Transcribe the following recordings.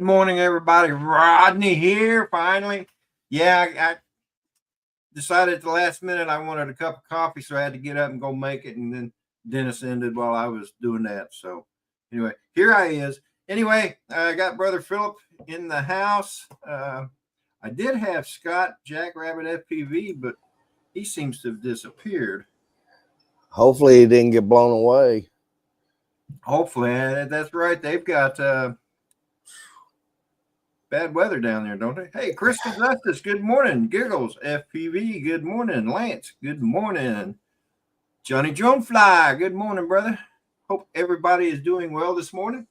morning, everybody. Rodney here, finally. Yeah, I decided at the last minute I wanted a cup of coffee, so I had to get up and go make it. And then Dennis ended while I was doing that. So, anyway, here I is. Anyway, I got Brother Philip in the house. I did have Scott Jackrabbit FPV, but he seems to have disappeared. Hopefully, he didn't get blown away. Hopefully, that's right. They've got bad weather down there, don't they? Hey, Crystal Justice, good morning. Giggles, FPV, good morning. Lance, good morning. Johnny Jonefly, good morning, brother. Hope everybody is doing well this morning.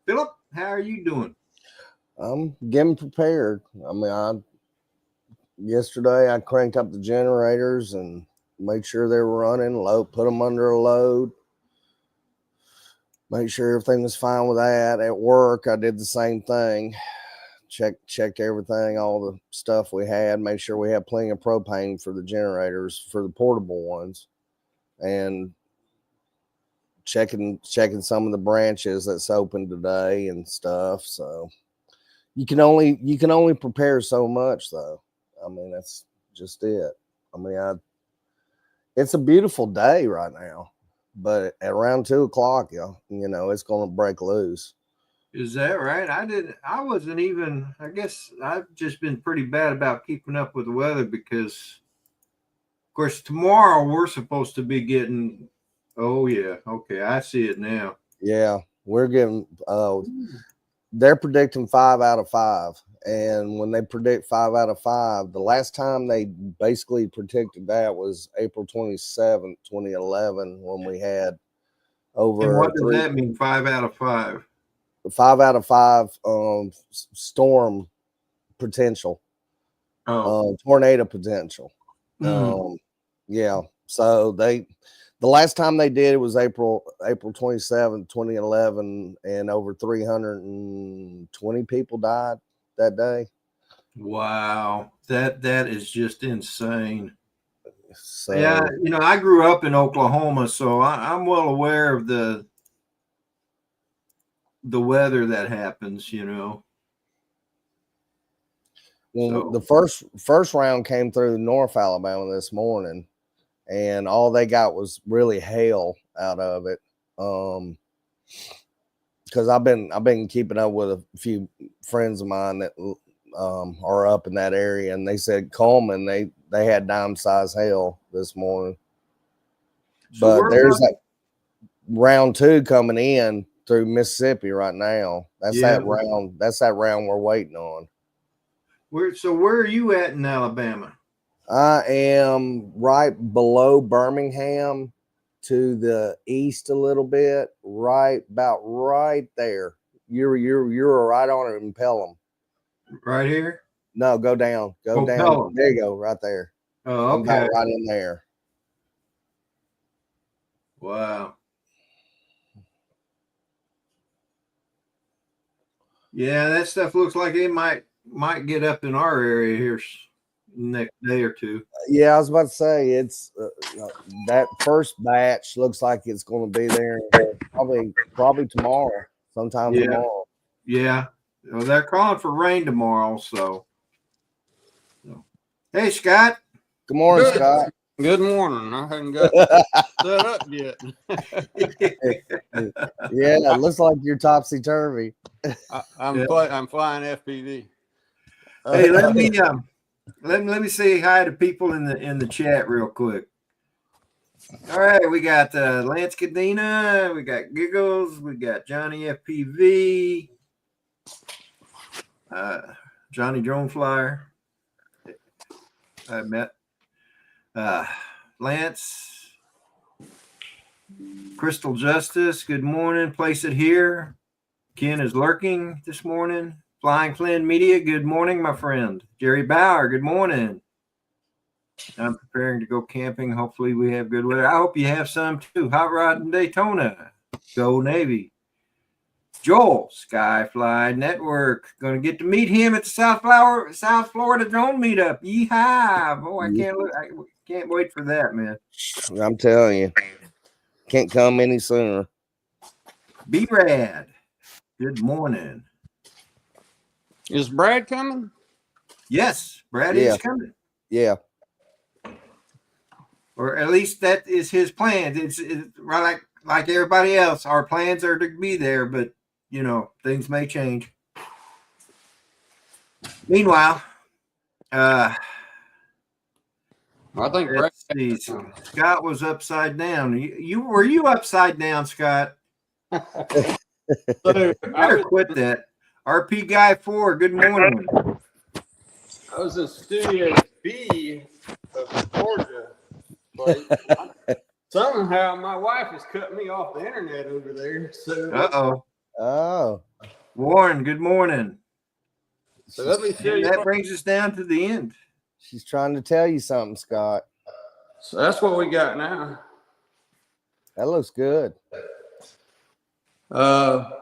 Philip, how are you doing? I'm getting prepared. Yesterday I cranked up the generators and made sure they were running, put them under a load. Make sure everything was fine with that. At work, I did the same thing. Checked everything, all the stuff we had, made sure we had plenty of propane for the generators, for the portable ones, and checking some of the branches that's open today and stuff. So you can only prepare so much, though. I mean, that's just it. I mean, it's a beautiful day right now, but at around 2 o'clock, it's going to break loose. Is that right? I wasn't even, I guess I've just been pretty bad about keeping up with the weather because, of course, tomorrow we're supposed to be getting, oh, yeah. Okay. I see it now. Yeah. We're getting, they're predicting 5 out of 5. And when they predict 5 out of 5, the last time they basically predicted that was April 27th, 2011, when we had over. And what does that mean, 5 out of 5? 5 out of 5 storm potential, tornado potential. Yeah. So the last time they did it was April 27th, 2011, and over 320 people died that day. Wow, that is just insane. So yeah, I grew up in Oklahoma, so I'm well aware of the weather that happens, Well, the first round came through North Alabama this morning, and all they got was really hail out of it. Because I've been keeping up with a few friends of mine that are up in that area, and they said Coleman they had dime-sized hail this morning. So but there's like round 2 coming in through Mississippi right now. That's that round. That's that round we're waiting on. Where are you at in Alabama? I am right below Birmingham, to the east a little bit, about right there. You're right on it in Pelham. Right here? No, go down. Go down. Pelham. There you go, right there. Oh, okay. I'm about right in there. Wow. Yeah, that stuff looks like it might get up in our area here next day or two. Yeah, I was about to say it's that first batch looks like it's going to be there probably tomorrow, sometime tomorrow. Yeah, well, they're calling for rain tomorrow. So, hey, Scott. Good morning, Scott. Good morning. I haven't got set up yet. Yeah, it looks like you're topsy turvy. I'm flying FPV. Hey, let me say hi to people in the chat real quick. All right, we got Lance Cadena, we got Giggles, we got Johnny FPV, Johnny Drone Flyer. I met Lance, Crystal Justice. Good morning. Place it here. Ken is lurking this morning. Flying Clan Media, good morning, my friend. Jerry Bauer, good morning. I'm preparing to go camping. Hopefully we have good weather. I hope you have some too. Hot Rod in Daytona. Go Navy. Joel, Skyfly Network. Going to get to meet him at the South Florida Drone Meetup. Yeehaw. Oh, I can't wait for that, man. I'm telling you. Can't come any sooner. B-Rad. Good morning. Is Brad coming? Yes, Brad Yeah. is coming. Yeah. Or at least that is his plan. It's right like everybody else. Our plans are to be there, but things may change. Meanwhile, I think Brad. let's see. Scott was upside down. You were you upside down, Scott? So Better quit that. RP Guy 4, good morning. I was in Studio B of Georgia, but somehow my wife has cut me off the internet over there. So Oh. Warren, good morning. So let me show And you. that brings us down to the end. She's trying to tell you something, Scott. So that's what we got now. That looks good.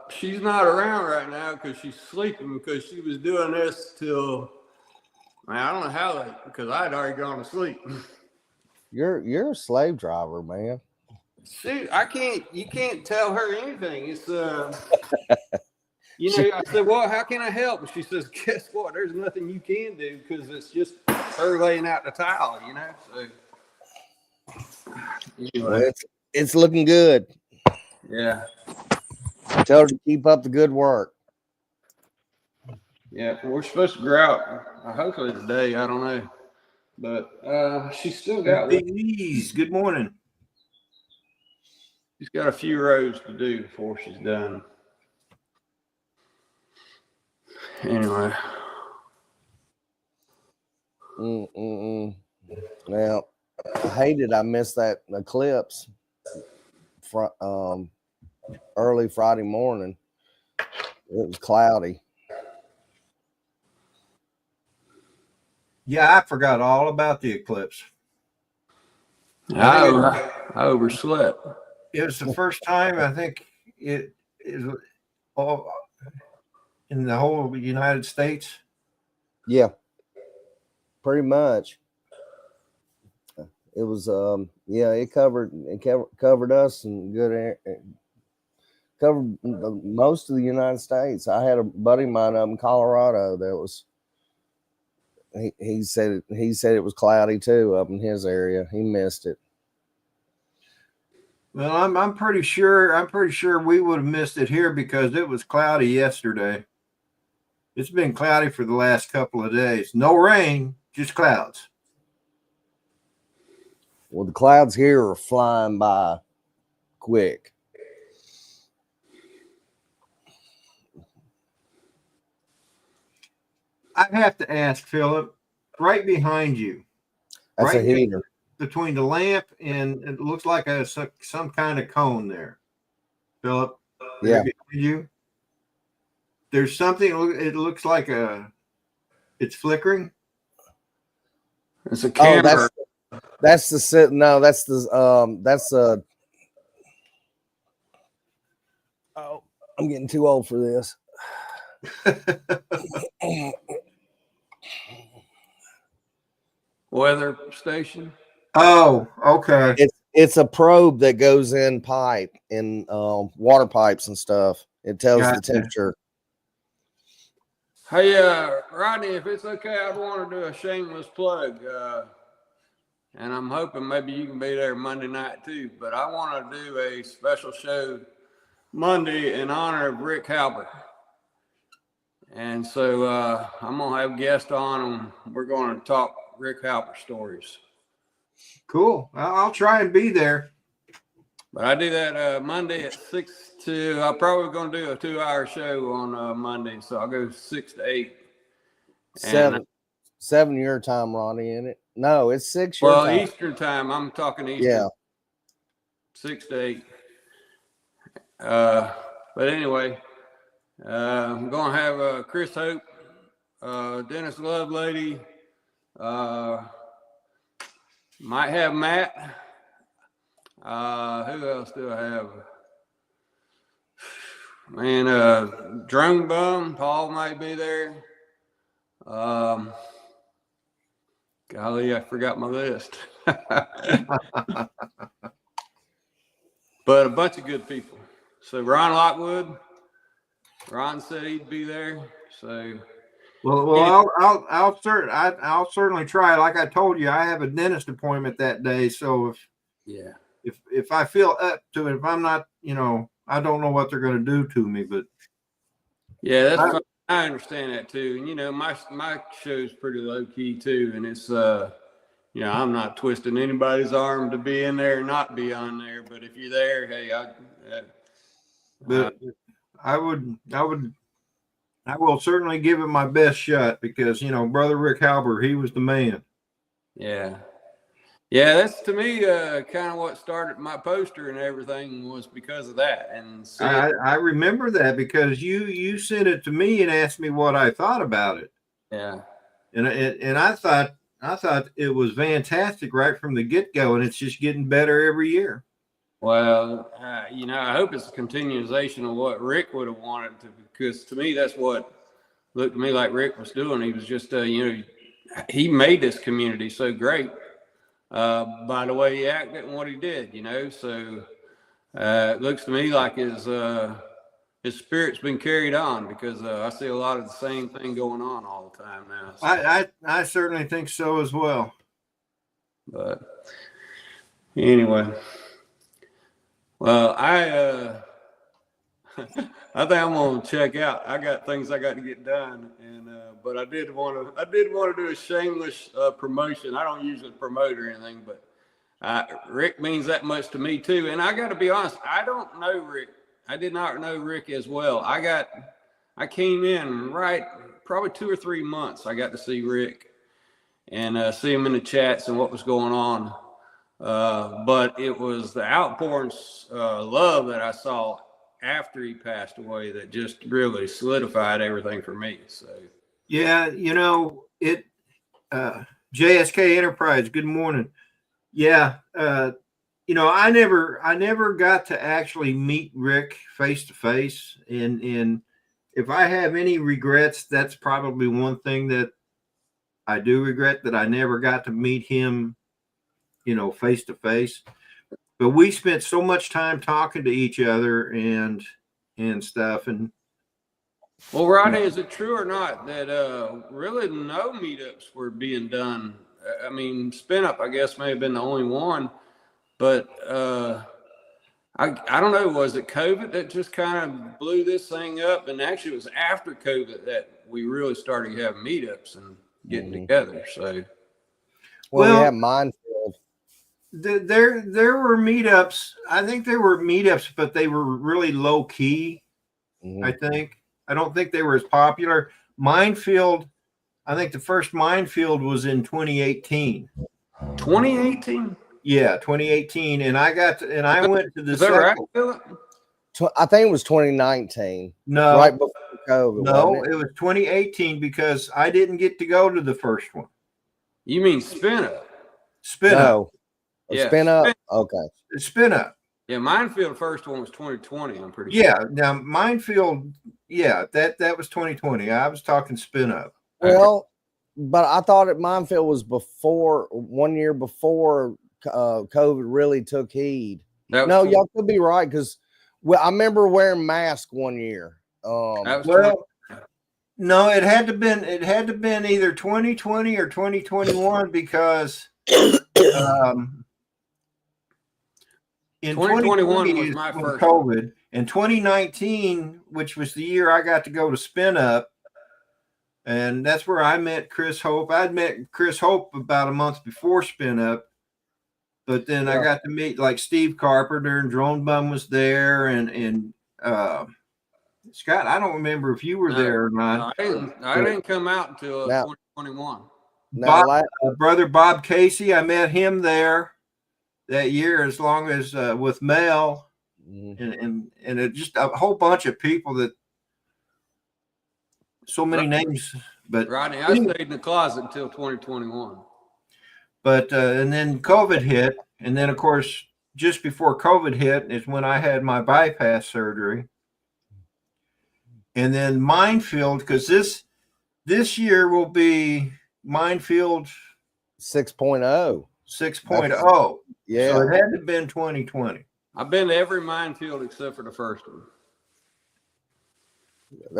She's not around right now because she's sleeping because she was doing this till, man, I don't know how late because I'd already gone to sleep. You're a slave driver, man. Shoot, you can't tell her anything. It's I said, well, how can I help? And she says, guess what? There's nothing you can do because it's just her laying out the towel, So anyway, Well, it's looking good. yeah. Tell her to keep up the good work. Yeah, we're supposed to go out hopefully today. I don't know. But she's still got Good morning. She's got a few rows to do before she's done. Anyway. Now, I hated I missed that eclipse early Friday morning. It was cloudy. Yeah, I forgot all about the eclipse. I overslept. It was the first time I think it is all in the whole United States. Yeah, pretty much. It was it covered us and good air. Covered most of the United States. I had a buddy of mine up in Colorado that was. He said it was cloudy too up in his area. He missed it. Well, I'm pretty sure we would have missed it here because it was cloudy yesterday. It's been cloudy for the last couple of days. No rain, just clouds. Well, the clouds here are flying by quick. I have to ask Philip, right behind you. That's right a heater. Between the lamp and it looks like some kind of cone there. Philip, yeah. You. There's something. It looks like it's flickering. It's a camera. Oh, that's the no. That's the Oh, I'm getting too old for this. Weather station. Oh, okay. It's a probe that goes in pipe in water pipes and stuff. It tells the temperature. Hey, Rodney, if it's okay, I'd want to do a shameless plug. And I'm hoping maybe you can be there Monday night too. But I want to do a special show Monday in honor of Rick Halbert. And so I'm going to have guests on and we're going to talk Rick Halbert stories. Cool. I'll try and be there. But I do that Monday at 6 to, I'm probably going to do a 2-hour show on Monday. So I'll go 6 to 8. 7 your time, Ronnie, in it. No, it's 6 your time. Eastern time. I'm talking Eastern. Yeah. 6 to 8. But anyway, I'm going to have Chris Hope, Dennis Lovelady, might have Matt. Who else do I have? Man, Drone Bum, Paul might be there. Golly, I forgot my list. But a bunch of good people. So Ron Lockwood, Ron said he'd be there. So I'll certainly try. Like I told you, I have a dentist appointment that day. So Yeah. if I feel up to it, if I'm not, I don't know what they're going to do to me, but Yeah, that's fine. I understand that too. And my show's pretty low key too, and it's I'm not twisting anybody's arm to be in there or not be on there. But if you're there, hey, I will certainly give it my best shot because Brother Rick Halber, he was the man. Yeah. Yeah, that's to me kind of what started my poster and everything was because of that. And I remember that because you sent it to me and asked me what I thought about it. Yeah. And I thought it was fantastic right from the get-go, and it's just getting better every year. Well, I hope it's a continuation of what Rick would have wanted to, because to me, that's what looked to me like Rick was doing. He was just, he made this community so great by the way he acted and what he did, So it looks to me like his spirit's been carried on because I see a lot of the same thing going on all the time now. So. I certainly think so as well. But anyway. Well, I think I'm gonna check out. I got things I got to get done, and but I did want to do a shameless promotion. I don't usually promote or anything, but Rick means that much to me too. And I got to be honest, I don't know Rick. I did not know Rick as well. I came in right probably 2 or 3 months. I got to see Rick and see him in the chats and what was going on. But it was the outpourings love that I saw after he passed away that just really solidified everything for me. So yeah, JSK Enterprise, good morning. Yeah, I never got to actually meet Rick face to face, and if I have any regrets, that's probably one thing that I do regret, that I never got to meet him face to face. But we spent so much time talking to each other and stuff. And well, Rodney, is it true or not that really no meetups were being done? I mean, Spin Up, I guess, may have been the only one, but I don't know. Was it COVID that just kind of blew this thing up? And actually, it was after COVID that we really started having meetups and getting together. So, well, we had Minefield. There were meetups. I think there were meetups, but they were really low key. I don't think they were as popular. Minefield, I think the first Minefield was in 2018. 2018? Yeah, 2018. And I went to the second. I think it was 2019. No, right before COVID. No, it was 2018 because I didn't get to go to the first one. You mean Spin Up? Spin Up. Yeah, Spin Up. Okay. Spin Up. Yeah, Minefield first one was 2020. I'm pretty sure. Yeah, now Minefield. Yeah, that was 2020. I was talking Spin Up. Well, but I thought Minefield was before 1 year before COVID really took heed. No, y'all could be right because I remember wearing masks 1 year. No, it had to been either 2020 or 2021 because in 2021 was my first COVID, and 2019, which was the year I got to go to Spin Up, and that's where I met Chris Hope. I'd met Chris Hope about a month before Spin Up, but then I got to meet like Steve Carpenter, and Drone Bum was there, and Scott, I don't remember if you were there or not. I didn't come out until 2021. Brother Bob Casey, I met him there that year, as long as with Mel, and it just a whole bunch of people that so many names. But Rodney, I stayed in the closet until 2021. But and then COVID hit, and then of course just before COVID hit is when I had my bypass surgery. And then Minefield, because this year will be Minefield 6.0. 6.0. Yeah. So it had to have been 2020. I've been to every Minefield except for the first one.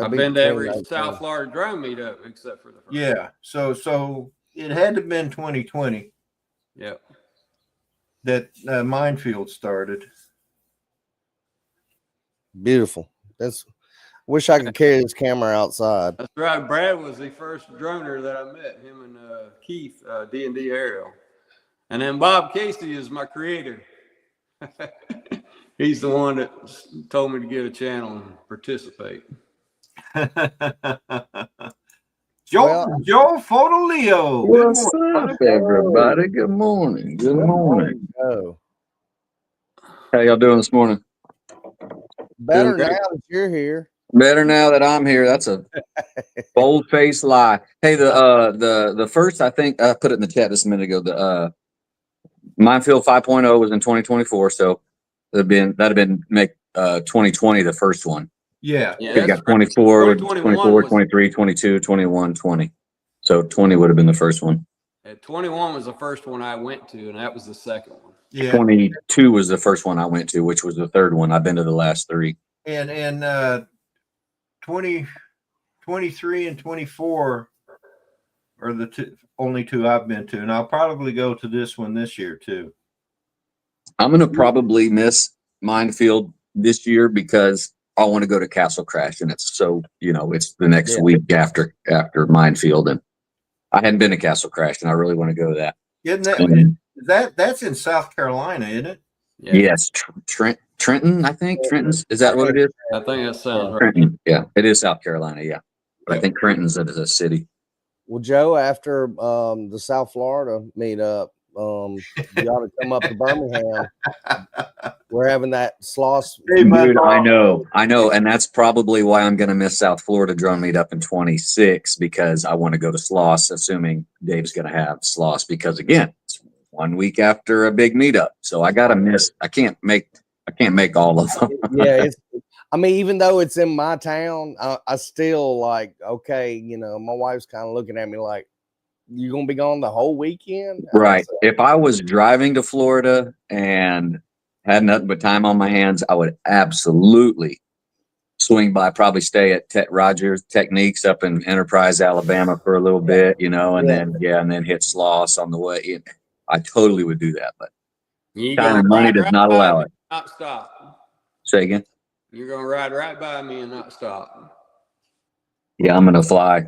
I've been to every South Florida drone meetup except for the first. Yeah. So it had to have been 2020. Yep. That minefield started. Beautiful. Wish I could carry this camera outside. That's right. Brad was the first droner that I met. Him and Keith, D&D Aerial, and then Bob Casey is my creator. He's the one that told me to get a channel and participate. Joe Fotoleo. What's up, everybody? Good morning. Good morning. How y'all doing this morning? Better now that you're here. Better now that I'm here. That's a bold-faced lie. Hey, the first, I think I put it in the chat just a minute ago. The Minefield 5.0 was in 2024, so that'd have been make 2020 the first one. Yeah. You got 24, 24, 23, 22, 21, 20. So 20 would have been the first one. 21 was the first one I went to, and that was the second one. Yeah. 22 was the first one I went to, which was the third one. I've been to the last three. And 20, 23 and 24 are the only two I've been to, and I'll probably go to this one this year too. I'm going to probably miss Minefield this year because I want to go to Castle Crash, and it's so, it's the next week after Minefield, and I hadn't been to Castle Crash, and I really want to go to that. Isn't that's in South Carolina, isn't it? Yeah. Yes, Trenton, I think. Trenton's, is that what it is? I think that sounds right. Trenton, yeah, it is South Carolina, yeah. But I think Trenton's a city. Well, Joe, after the South Florida meetup, you ought to come up to Birmingham. We're having that Sloss. Dude, I know. And that's probably why I'm going to miss South Florida drone meetup in 26, because I want to go to Sloss, assuming Dave's going to have Sloss, because again, it's 1 week after a big meetup. So I got to miss, I can't make all of them. Yeah. Even though it's in my town, I still like, okay, my wife's kind of looking at me like, you gonna be gone the whole weekend? Right. If I was driving to Florida and had nothing but time on my hands, I would absolutely swing by, probably stay at Rogers Techniques up in Enterprise, Alabama for a little bit, and then hit Sloss on the way. I totally would do that, but time and money does not allow it. Not stop. Say again. You're gonna ride right by me and not stop. Yeah, I'm gonna fly.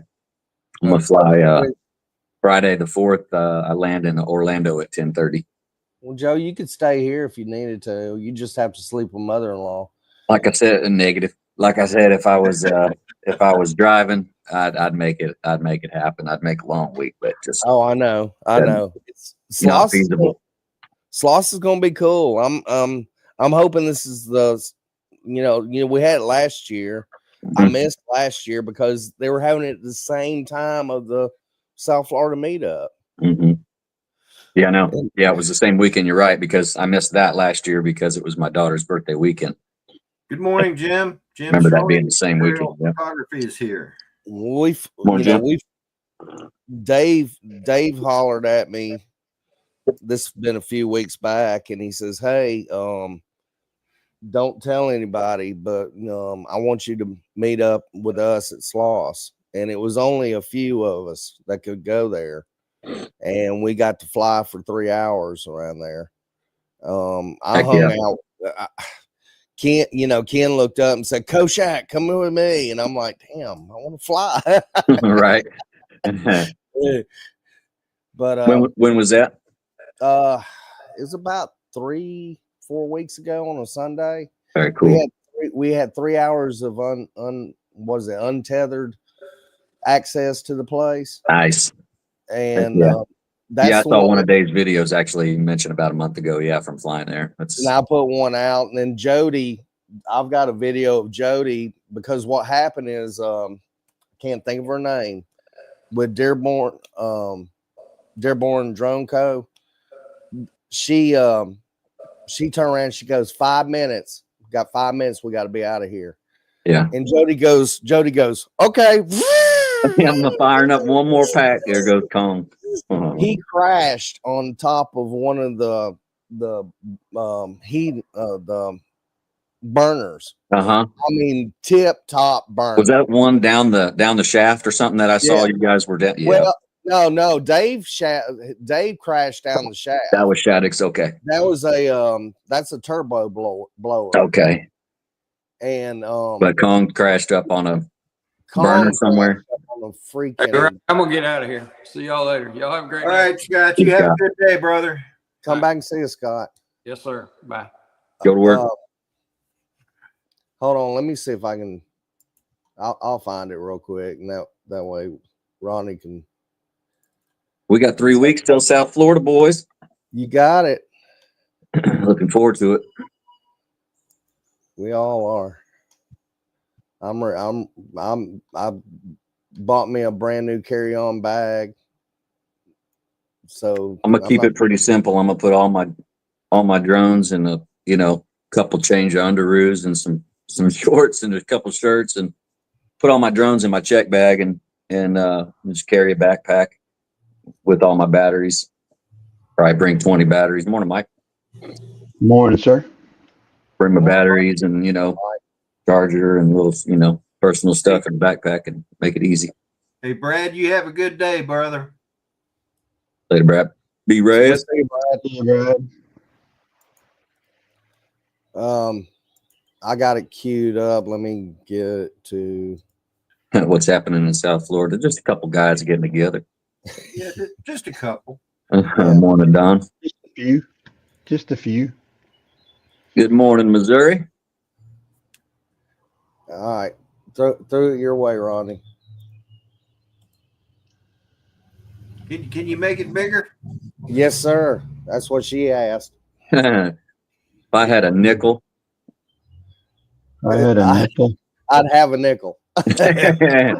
Friday the 4th, I land in Orlando at 10:30. Well, Joe, you could stay here if you needed to. You just have to sleep with mother-in-law. Like I said, a negative. Like I said, if I was driving, I'd make it happen. I'd make a long week, but just I know. It's not feasible. Sloss is gonna be cool. I'm hoping this is we had it last year. Mm-hmm. I missed last year because they were having it at the same time of the South Florida meetup. Mm-hmm. Yeah, no. Yeah, it was the same weekend. You're right, because I missed that last year because it was my daughter's birthday weekend. Good morning, Jim. Remember that being the same weekend. Yeah. Photography is here. Dave hollered at me. This has been a few weeks back, and he says, "Hey, don't tell anybody, but I want you to meet up with us at Sloss." And it was only a few of us that could go there, and we got to fly for 3 hours around there. I hung out. Ken looked up and said, "Koshak, come with me," and I'm like, "Damn, I want to fly." Right. But when was that? It was about 3-4 weeks ago on a Sunday. Very cool. We had 3 hours of untethered access to the place. Nice. And I saw one of Dave's videos actually mentioned about a month ago. Yeah, from flying there. And I put one out, and then Jody, I've got a video of Jody, because what happened is I can't think of her name, with Dearborn Drone Co. She turned around and she goes, 5 minutes. We've got 5 minutes. We got to be out of here. Yeah. And Jody goes, okay. I'm firing up one more pack. There goes Kong. He crashed on top of one of the burners. Uh-huh. I mean, tip top burners. Was that one down the shaft or something that I saw you guys were down? Yeah. Well, no. Dave crashed down the shaft. That was Shattuck's. Okay. That was that's a turbo blower. Okay. And But Kong crashed up on a burner somewhere. On a freaking. I'm gonna get out of here. See y'all later. Y'all have a great All day. right, Scott. You have a good day, brother. Come back and see us, Scott. Yes, sir. Bye. Go to work. Hold on. Let me see if I can. I'll find it real quick, and that way Ronnie can. We got 3 weeks till South Florida, boys. You got it. Looking forward to it. We all are. I bought me a brand new carry-on bag. So I'm gonna keep it pretty simple. I'm gonna put all my drones in a couple change of underoos and some shorts and a couple shirts, and put all my drones in my check bag and just carry a backpack with all my batteries. Probably bring 20 batteries. Morning, Mike. Morning, sir. Bring my batteries and charger and little personal stuff in the backpack and make it easy. Hey, Brad, you have a good day, brother. Later, Brad. Be ready. I got it queued up. Let me get it to What's happening in South Florida? Just a couple guys getting together. Yeah, just a couple. Morning, Don. Just a few. Good morning, Missouri. All right. Throw it your way, Ronnie. Can you make it bigger? Yes, sir. That's what she asked. If I had a nickel. I had a nickel. I'd have a nickel. I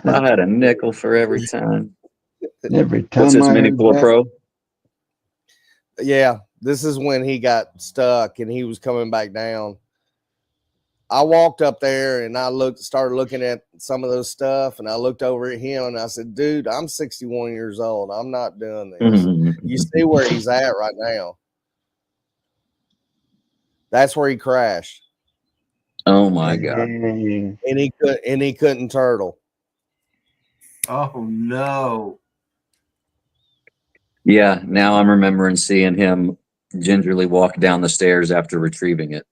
had a nickel for every time. Every time. What's this I Mini heard 4 that, Pro? Yeah, this is when he got stuck and he was coming back down. I walked up there and I started looking at some of those stuff, and I looked over at him and I said, dude, I'm 61 years old. I'm not doing this. You see where he's at right now. That's where he crashed. Oh my God. dang. And he couldn't turtle. Oh no. Yeah, now I'm remembering seeing him gingerly walk down the stairs after retrieving it.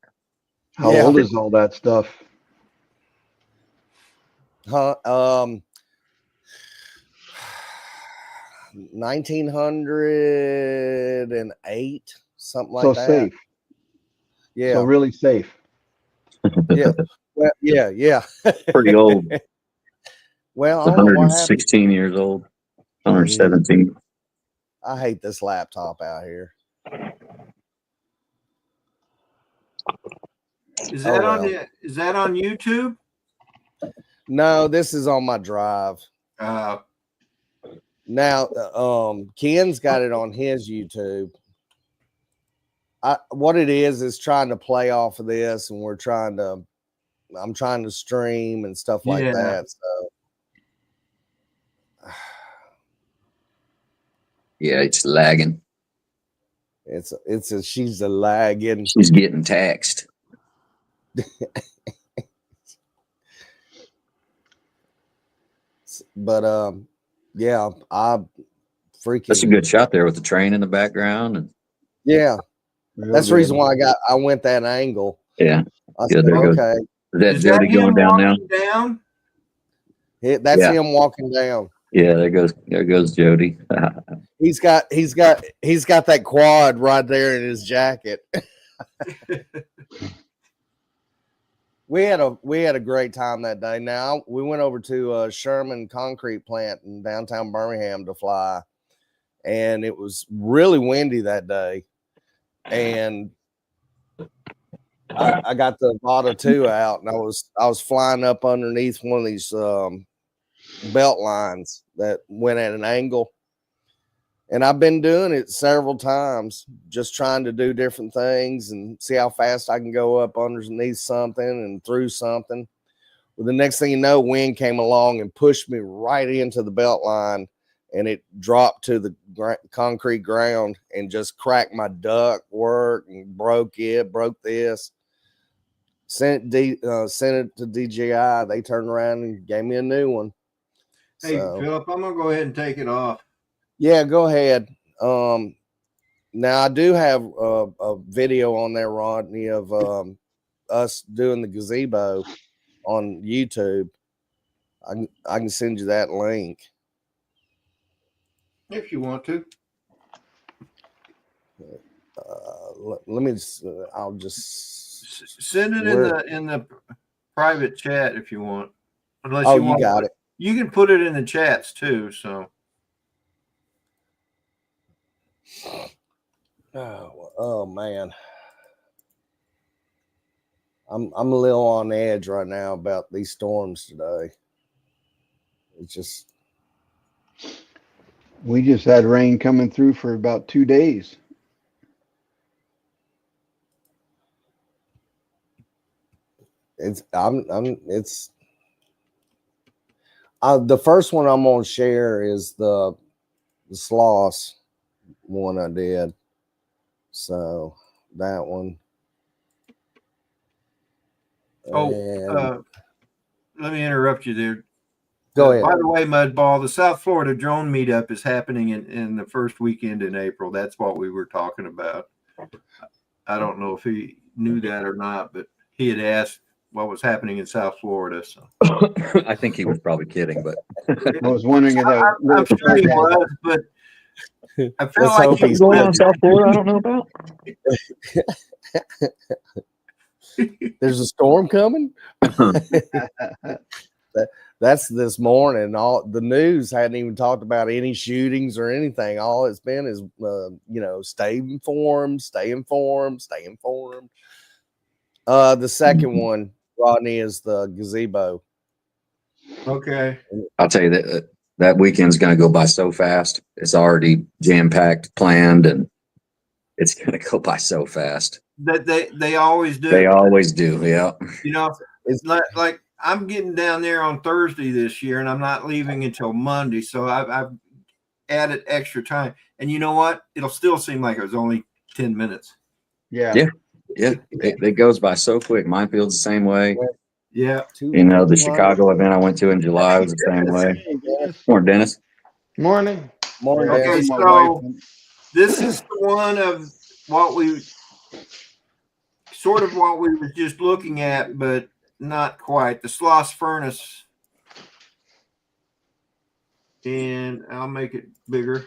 How Yeah. old is all that stuff? 1908, something like So that. safe. Yeah. So really safe. Yeah. Well, yeah. Pretty old. Well, I don't know what happened. 116 years old. 117. I hate this laptop out here. Is that on YouTube? No, this is on my drive. Now, Ken's got it on his YouTube. What it is trying to play off of this, and I'm trying to stream and stuff like that. So Yeah, it's lagging. she's a lagging. She's getting taxed. But yeah, I freaking. That's a good shot there with the train in the background. And yeah, Real that's the good. reason why I went that angle. yeah, I said, there goes. okay, Is that Is Jody that going him down now? walking down? that's Yeah. him walking down. Yeah, there goes Jody. He's got that quad right there in his jacket. We had a great time that day. Now we went over to Sherman Concrete Plant in downtown Birmingham to fly, and it was really windy that day. And I got the Vada 2 out, and I was flying up underneath one of these belt lines that went at an angle. And I've been doing it several times, just trying to do different things and see how fast I can go up underneath something and through something. Well, the next thing you know, wind came along and pushed me right into the belt line, and it dropped to the concrete ground and just cracked my duct work and broke this. sent it to DJI. They turned around and gave me a new one. Hey, So, Philip, I'm gonna go ahead and take it off. yeah, go ahead. Now I do have a video on there, Rodney, of us doing the gazebo on YouTube. I can send you that link. If you want to. Let me. I'll just Send it in the private chat if you want. Unless Oh, you you want got it. You can put it in the chats too. So. Oh man, I'm a little on edge right now about these storms today. It's just We just had rain coming through for about 2 days. it's the first one I'm gonna share is the sloss one I did. So that one. And Let me interrupt you there. go ahead. By the way, Mudball, the South Florida drone meetup is happening in the first weekend in April. That's what we were talking about. I don't know if he knew that or not, but he had asked what was happening in South Florida. So I think he was probably kidding, but I was wondering if that I'm sure he was, but I feel Let's like hope he he's going was. on South Florida, I don't know about. There's a storm coming. That's this morning. All the news hadn't even talked about any shootings or anything. All it's been is, stay informed, stay informed, stay informed. The second one, Rodney, is the gazebo. Okay. I'll tell you that weekend's going to go by so fast. It's already jam packed, planned, and it's going to go by so fast. That they always do. They always do. Yeah. You know, it's like I'm getting down there on Thursday this year, and I'm not leaving until Monday. So I've added extra time. And you know what? It'll still seem like it was only 10 minutes. Yeah. Yeah. It goes by so quick. Minefield's the same way. Yeah. The Chicago event I went to in July was the same way. Morning, Dennis. Morning. Morning, Okay, Dennis. so this is the one of what we were just looking at, but not quite. The Sloss furnace. And I'll make it bigger.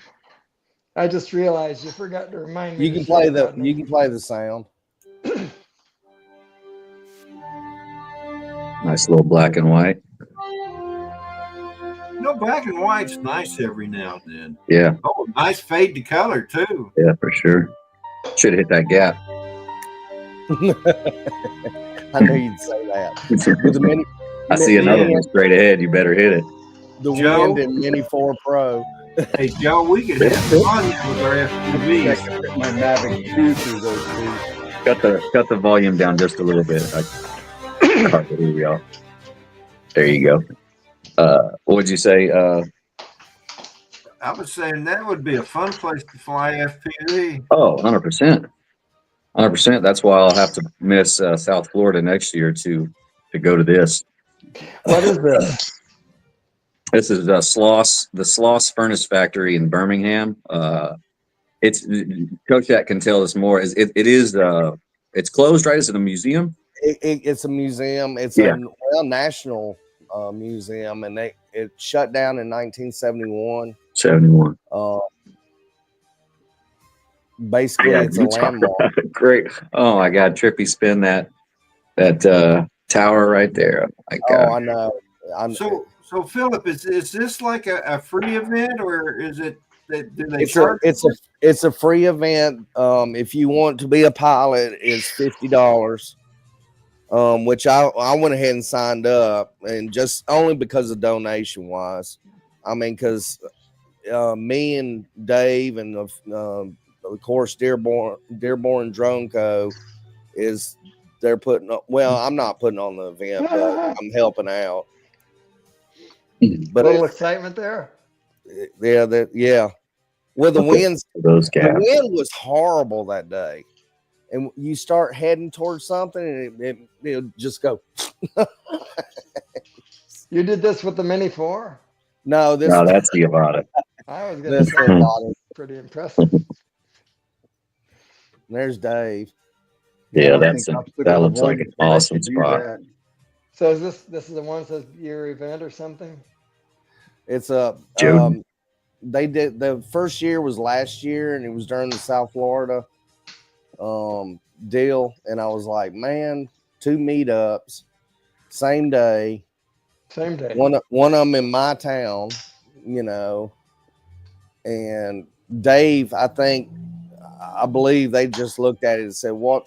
I just realized you forgot to remind me. You can play the sound. Nice little black and white. Black and white's nice every now and then. Yeah. Oh, nice fade to color too. Yeah, for sure. Should have hit that gap. I knew you'd say that. With the mini, I see another one straight ahead. You better hit it. The Joe? Wind and Mini 4 Pro. Hey, Joe, we could have fun with our FPVs. My Mavic 2 through those two. Cut the volume down just a little bit. Here we go. There you go. What would you say? I was saying that would be a fun place to fly FPV. Oh, 100%. 100%. That's why I'll have to miss South Florida next year to go to this. What is this? This is the Sloss Furnace Factory in Birmingham. It's Coach Jack can tell us more. It's closed, right? Is it a museum? It's a museum. It's a national museum, and it shut down in 1971. 71. Basically, it's a landmark. Great. Oh my God, Trippy spin that tower right there. I know. So Philip, is this like a free event, or is it? Do they it's a free event. If you want to be a pilot, it's $50. Which I went ahead and signed up, and just only because of donation wise. I mean, because me and Dave and of course Dearborn Drone Co. they're putting up. Well, I'm not putting on the event, but I'm helping out. But a little excitement there. Yeah. Well, the wind was horrible that day. and you start heading towards something, and it'll just go. You did this with the Mini 4? No, this No, that's the about it. I was going to this say, bottom. pretty impressive. There's Dave. I Yeah, don't that's think obstacle that looks like avoidance an lets awesome you do spot. that. So is this is the one that says your event or something? It's a Jody. they did the first year was last year, and it was during the South Florida deal, and I was like, man, 2 meetups, same day, Same day. one of them in my town, you know, and Dave, I believe they just looked at it and said, what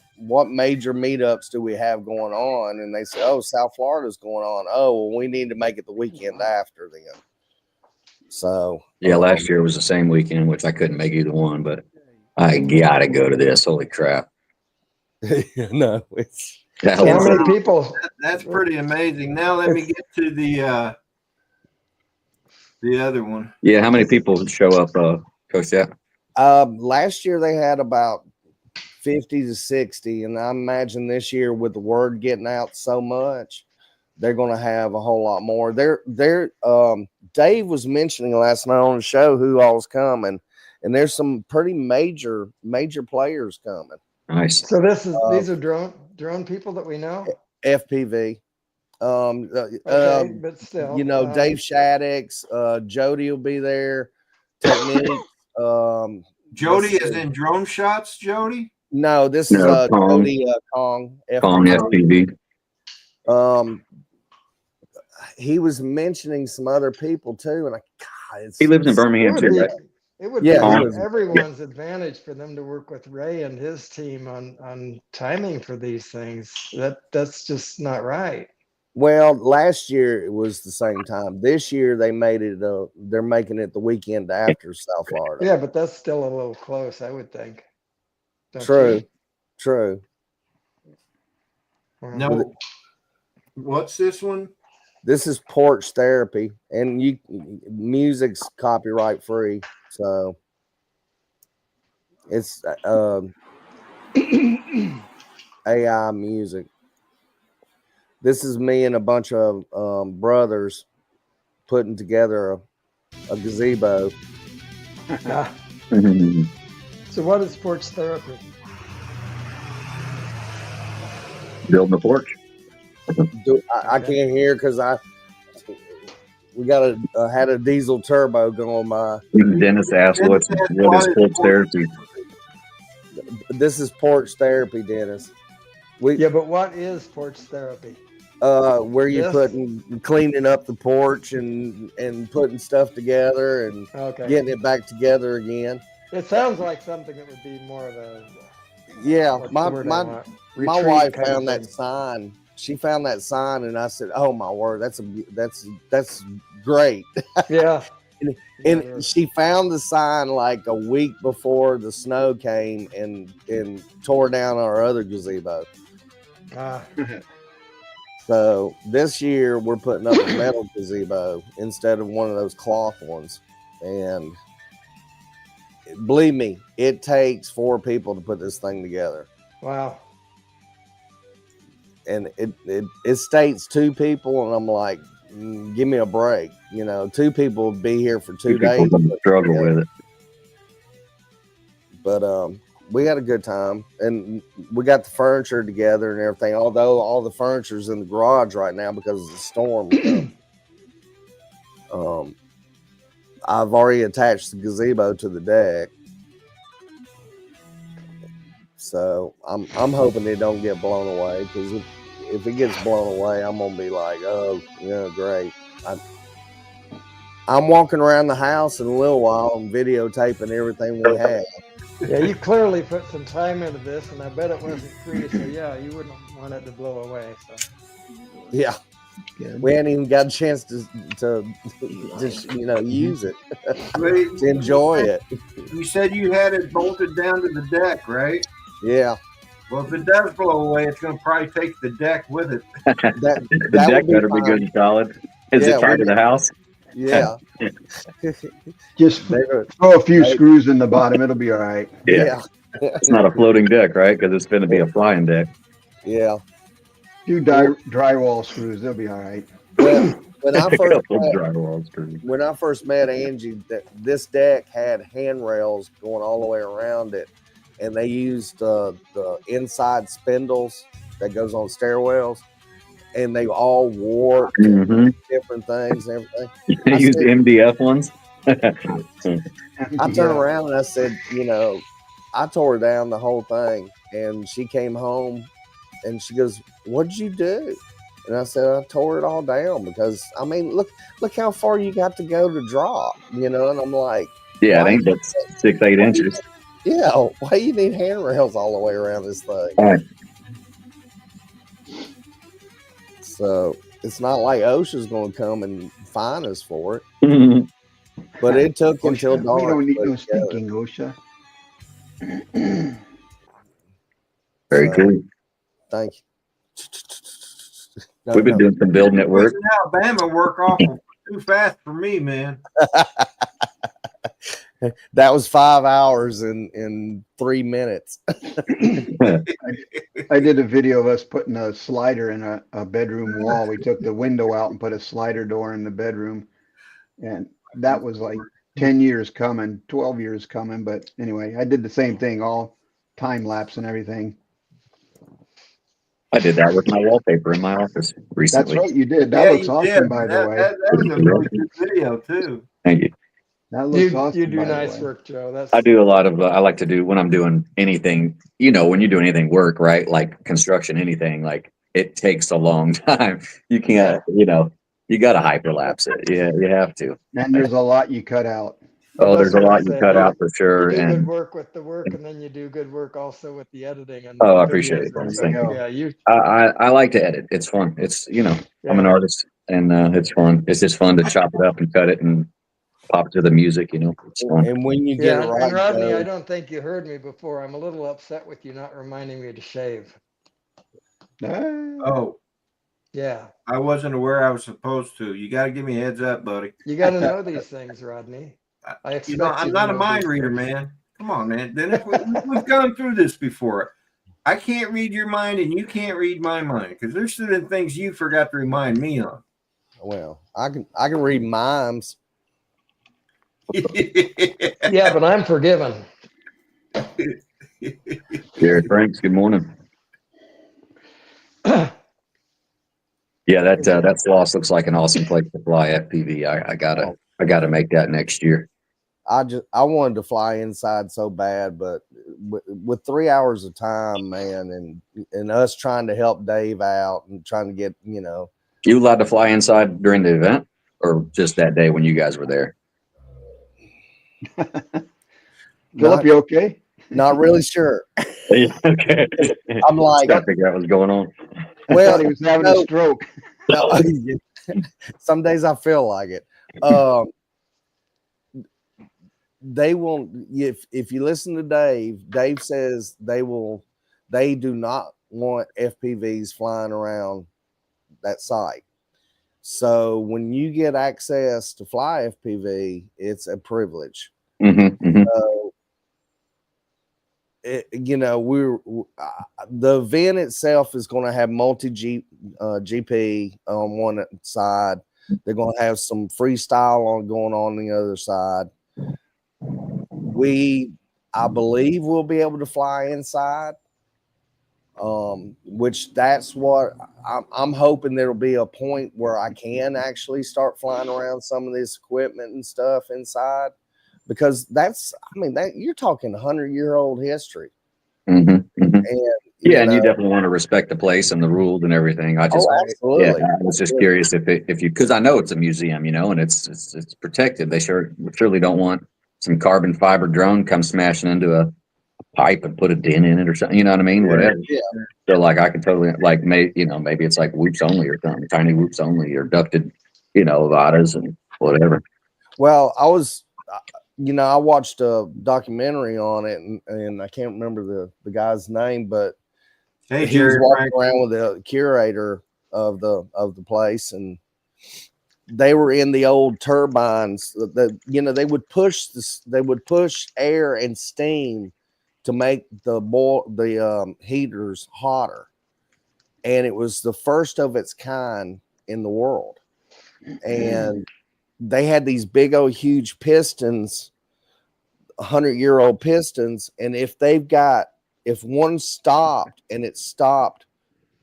major meetups do we have going on? And they said, oh, South Florida's going on. Oh, well, we need to make it the weekend after then. So Yeah, last year was the same weekend, which I couldn't make either one, but I gotta go to this. Holy crap! no, it's That So how was many people? That's pretty amazing. Now let me get to the other one. yeah. How many people show up, Coach? Yeah, last year they had about 50 to 60, and I imagine this year with the word getting out so much, they're going to have a whole lot more. Dave was mentioning last night on the show who all's coming, and there's some pretty major players coming. nice. So these are drone people that we know. FPV. Okay, but still, you know, Dave Shaddix, Jody will be there. Technique. Jody is in drone shots, Jody? No, this No, is Kong. Jody Kong. Kong FPV. He was mentioning some other people too, and He lives in Birmingham too, right? it would Yeah, be he was- everyone's advantage for them to work with Ray and his team on timing for these things. That's just not right. Well, last year it was the same time. This year they made it. They're making it the weekend after South Florida. Yeah, but that's still a little close, I would think. Don't True, you? true. Wow. No. What's this one? This is Porch Therapy, and music's copyright free, so it's AI music. This is me and a bunch of brothers putting together a gazebo. Ah, so what is sports therapy? Building a porch. I can't hear because we got had a diesel turbo going by. Dennis asked, "What is sports therapy?" This is Porch Therapy, Dennis. Yeah, but what is sports therapy? Where you're Yes. cleaning up the porch and putting stuff together and Okay. getting it back together again. It sounds like something that would be more of a Yeah, what's my the word I my want? my Retreat wife kind of found that thing. sign. She found that sign, and I said, "Oh my word, that's great." Yeah. And she found the sign like a week before the snow came and tore down our other gazebo. Ah, So this year we're putting up a metal gazebo instead of one of those cloth ones. And believe me, it takes 4 people to put this thing together. wow. And it states 2 people, and I'm like, give me a break. You know, 2 people would be here for 2 days. People struggle with it. But we had a good time, and we got the furniture together and everything. Although all the furniture's in the garage right now because of the storm. I've already attached the gazebo to the deck, so I'm hoping it don't get blown away, because if it gets blown away, I'm gonna be like, oh yeah, great. I'm walking around the house in a little while and videotaping everything we have. Yeah, you clearly put some time into this, and I bet it wasn't free. So yeah, you wouldn't want it to blow away. So Yeah, we hadn't even got a chance to use it, Wait, to enjoy it. you said you had it bolted down to the deck, right? Yeah, Well, if it does blow away, it's going to probably take the deck with it. that The that deck would be better be fine. good and solid. Is Yeah, it tied to the house? Yeah, Just they were- throw a few screws in the bottom. It'll be all right. yeah. It's not a floating deck, right? Because it's going to be a flying deck. Yeah. Do drywall screws, they'll be all right. When I A first couple of met, drywall screws. when I first met Angie, this deck had handrails going all the way around it, and they used the inside spindles that goes on stairwells, and they all warped Mm-hmm. different things and everything. You use the MDF ones. I turned around and I said, I tore down the whole thing, and she came home and she goes, "What'd you do?" And I said, "I tore it all down because I mean, look how far you got to go to drop, And I'm like, Yeah, why it ain't but 6-8 inches. yeah, why you need handrails all the way around this thing? All right. So it's not like OSHA's going to come and fine us for it. But it took until OSHA, dark. we don't need to no put it together. stinking OSHA. Very So, true. Thank you. No, We've been doing some building at work. In Alabama work awful too fast for me, man. That was 5 hours in 3 minutes. I did a video of us putting a slider in a bedroom wall. We took the window out and put a slider door in the bedroom. And that was like 10 years coming, 12 years coming. But anyway, I did the same thing, all time lapse and everything. I did that with my wallpaper in my office recently. That's right, you did. That looks awesome, by the way. That was a really good video too. Thank you. That looks awesome. You do by the nice way. work, Joe. That's I do a lot of, I like to do when I'm doing anything, when you do anything work, right? Like construction, anything, like it takes a long time. You can't, you got to hyperlapse it. Yeah, you have to. And there's a lot you cut out. Oh, That's there's a what I'm lot you saying. cut out for You sure. do good And work with the work, and then you do good work also with the editing. And oh, I appreciate it. videos. Thank you. Yeah, I like to edit. It's fun. It's, I'm an artist and it's fun. It's just fun to chop it up and cut it and pop to the music, It's fun. And when you get Yeah, it right, and Rodney, Joe, I don't think you heard me before. I'm a little upset with you not reminding me to shave. Oh, Yeah, I wasn't aware I was supposed to. You got to give me a heads up, buddy. you got to know these things, Rodney. I expect I'm not a mind reader, man. Come on, man. Then we've gone through this before. I can't read your mind, and you can't read my mind because there's certain things you forgot to remind me on. well, I can read mimes. Yeah, but I'm forgiven. Jared Franks, good morning. Yeah, that Floss looks like an awesome place to fly FPV. I gotta make that next year. I wanted to fly inside so bad, but with 3 hours of time, man, and us trying to help Dave out and trying to get, You allowed to fly inside during the event, or just that day when you guys were there? Philip, you okay? Not really sure. Okay. I'm like, gotta figure out what's going on. I well, thought he was having a stroke. no, some days I feel like it. They will, if you listen to Dave says they do not want FPVs flying around that site. So when you get access to fly FPV, it's a privilege. Mm-hmm, mm-hmm. The event itself is going to have GP on one side. They're going to have some freestyle going on the other side. I believe we'll be able to fly inside, which that's what I'm hoping there'll be a point where I can actually start flying around some of this equipment and stuff inside, because you're talking 100-year-old history. Mm-hmm, mm-hmm. And and you definitely want to respect the place and the rules and everything. Absolutely. I was just curious if you, because I know it's a museum, and it's protected. They surely don't want some carbon fiber drone come smashing into a pipe and put a dent in it or something. You know what I mean? Whatever. Yeah. So I could totally maybe it's like whoops only or something, tiny whoops only or ducted, Vadas and whatever. Well, I watched a documentary on it, and I can't remember the guy's name, but he was walking around with the curator of the place, and they were in the old turbines that they would push air and steam to make the heaters hotter, and it was the first of its kind in the world. And they had these big old huge pistons, 100-year-old pistons, and if one stopped and it stopped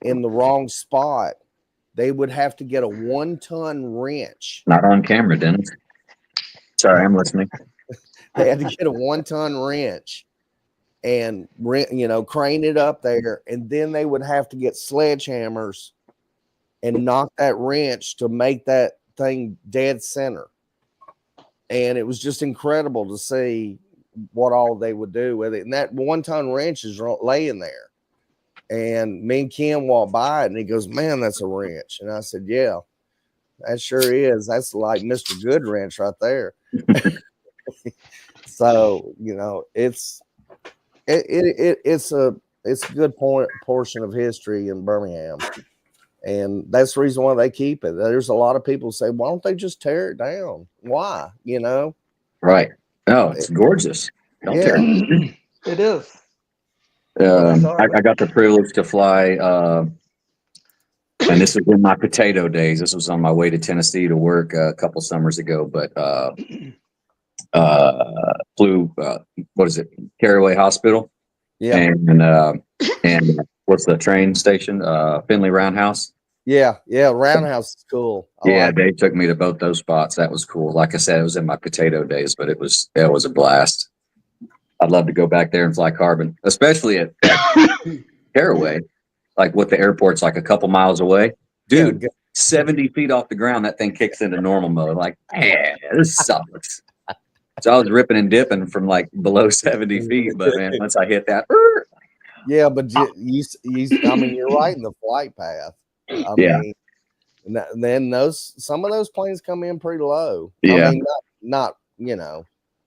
in the wrong spot, they would have to get a 1-ton wrench. Not on camera, Dennis. Sorry, I'm listening. They had to get a 1-ton wrench and crane it up there, and then they would have to get sledgehammers and knock that wrench to make that thing dead center. And it was just incredible to see what all they would do with it. And that 1-ton wrench is laying there. And me and Ken walked by it, and he goes, "Man, that's a wrench." And I said, "Yeah, that sure is. That's like Mr. Good wrench right there." So, it's a good portion of history in Birmingham. And that's the reason why they keep it. There's a lot of people say, "Why don't they just tear it down?" Why? Right. Oh, it's gorgeous. Don't tear it. It is. I got the privilege to fly, and this was in my potato days. This was on my way to Tennessee to work a couple summers ago, but flew, what is it, Caraway Hospital? Yeah. And what's the train station? Finley Roundhouse. Yeah. Roundhouse is cool. They took me to both those spots. That was cool. Like I said, it was in my potato days, but it was a blast. I'd love to go back there and fly carbon, especially at Caraway, like what the airport's like a couple miles away. Dude, 70 feet off the ground, that thing kicks into normal mode. Like, man, this sucks. So I was ripping and dipping from like below 70 feet, but man, once I hit that, yeah, but I mean, you're right in the flight path. I mean, then some of those planes come in pretty low. Yeah. I mean, not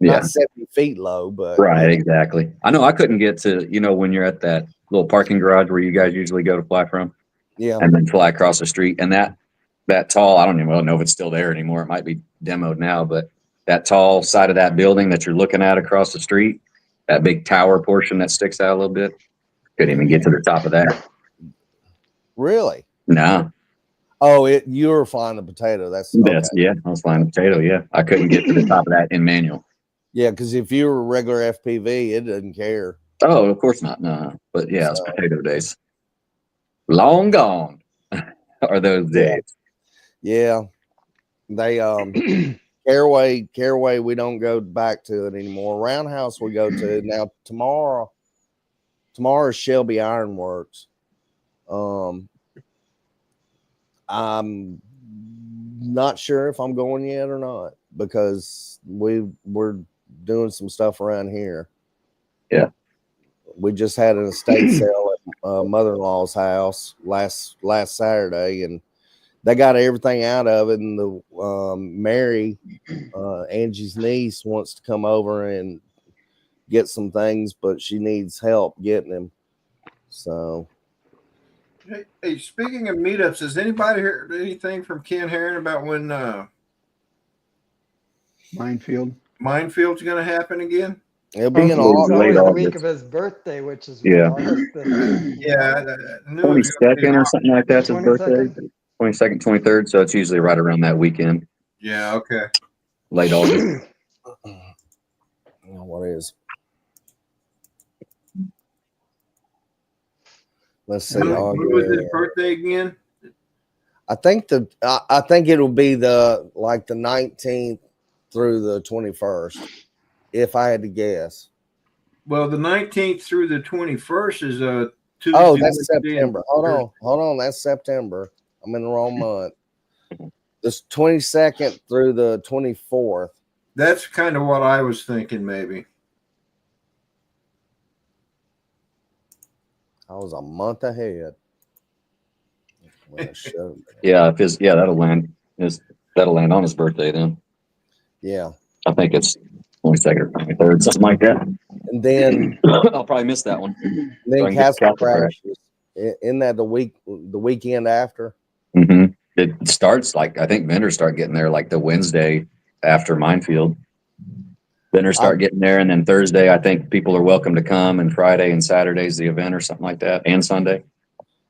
70 feet low, but right, exactly. I know I couldn't get to, when you're at that little parking garage where you guys usually go to fly from, and then fly across the street, and that tall, I don't even know if it's still there anymore. It might be demoed now, but that tall side of that building that you're looking at across the street, that big tower portion that sticks out a little bit, couldn't even get to the top of that. Really? No. Oh, you were flying the potato. That's okay. Yeah, I was flying the potato. Yeah, I couldn't get to the top of that in manual. Yeah, because if you were a regular FPV, it doesn't care. Oh, of course not. No, but yeah, it's potato days. Long gone are those days. Yeah, they Caraway, we don't go back to it anymore. Roundhouse we go to now. Tomorrow is Shelby Ironworks. I'm not sure if I'm going yet or not because we're doing some stuff around here. Yeah. We just had an estate sale at mother-in-law's house last Saturday, and they got everything out of it. And the Mary, Angie's niece, wants to come over and get some things, but she needs help getting them. So, hey, speaking of meetups, has anybody heard anything from Ken Herron about when Minefield's going to happen again? It'll be in August. August. The week of his birthday, which is August. Yeah, 22nd or something like that's his birthday. 22nd, 23rd. So it's usually right around that weekend. Yeah. Okay. Late August. What is? Let's see. When was his birthday again? I think it'll be the 19th through the 21st, if I had to guess. Well, the 19th through the 21st is Tuesday. Oh, that's September. Hold on. That's September. I'm in the wrong month. This 22nd through the 24th. That's kind of what I was thinking, maybe. I was a month ahead. Yeah, that'll land. That'll land on his birthday then. Yeah, I think it's 22nd or 23rd, something like that. And then I'll probably miss that one. Then Castle Crashes. Isn't that the weekend after? Mm-hmm. It starts I think vendors start getting there like the Wednesday after Minefield. Vendors start getting there, and then Thursday, I think people are welcome to come, and Friday and Saturday's the event or something like that, and Sunday.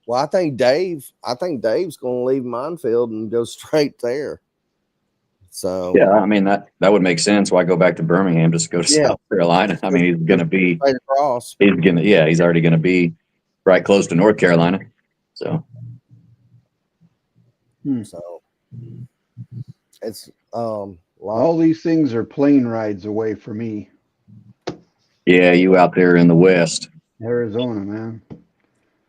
Well, I think Dave's going to leave Minefield and go straight there. So Yeah, I mean that would make sense. Why go back to Birmingham? Just go to South Carolina. I mean, he's going to be right across. He's already going to be right close to North Carolina. So So it's All these things are plane rides away for me. yeah, you out there in the West. Arizona, man.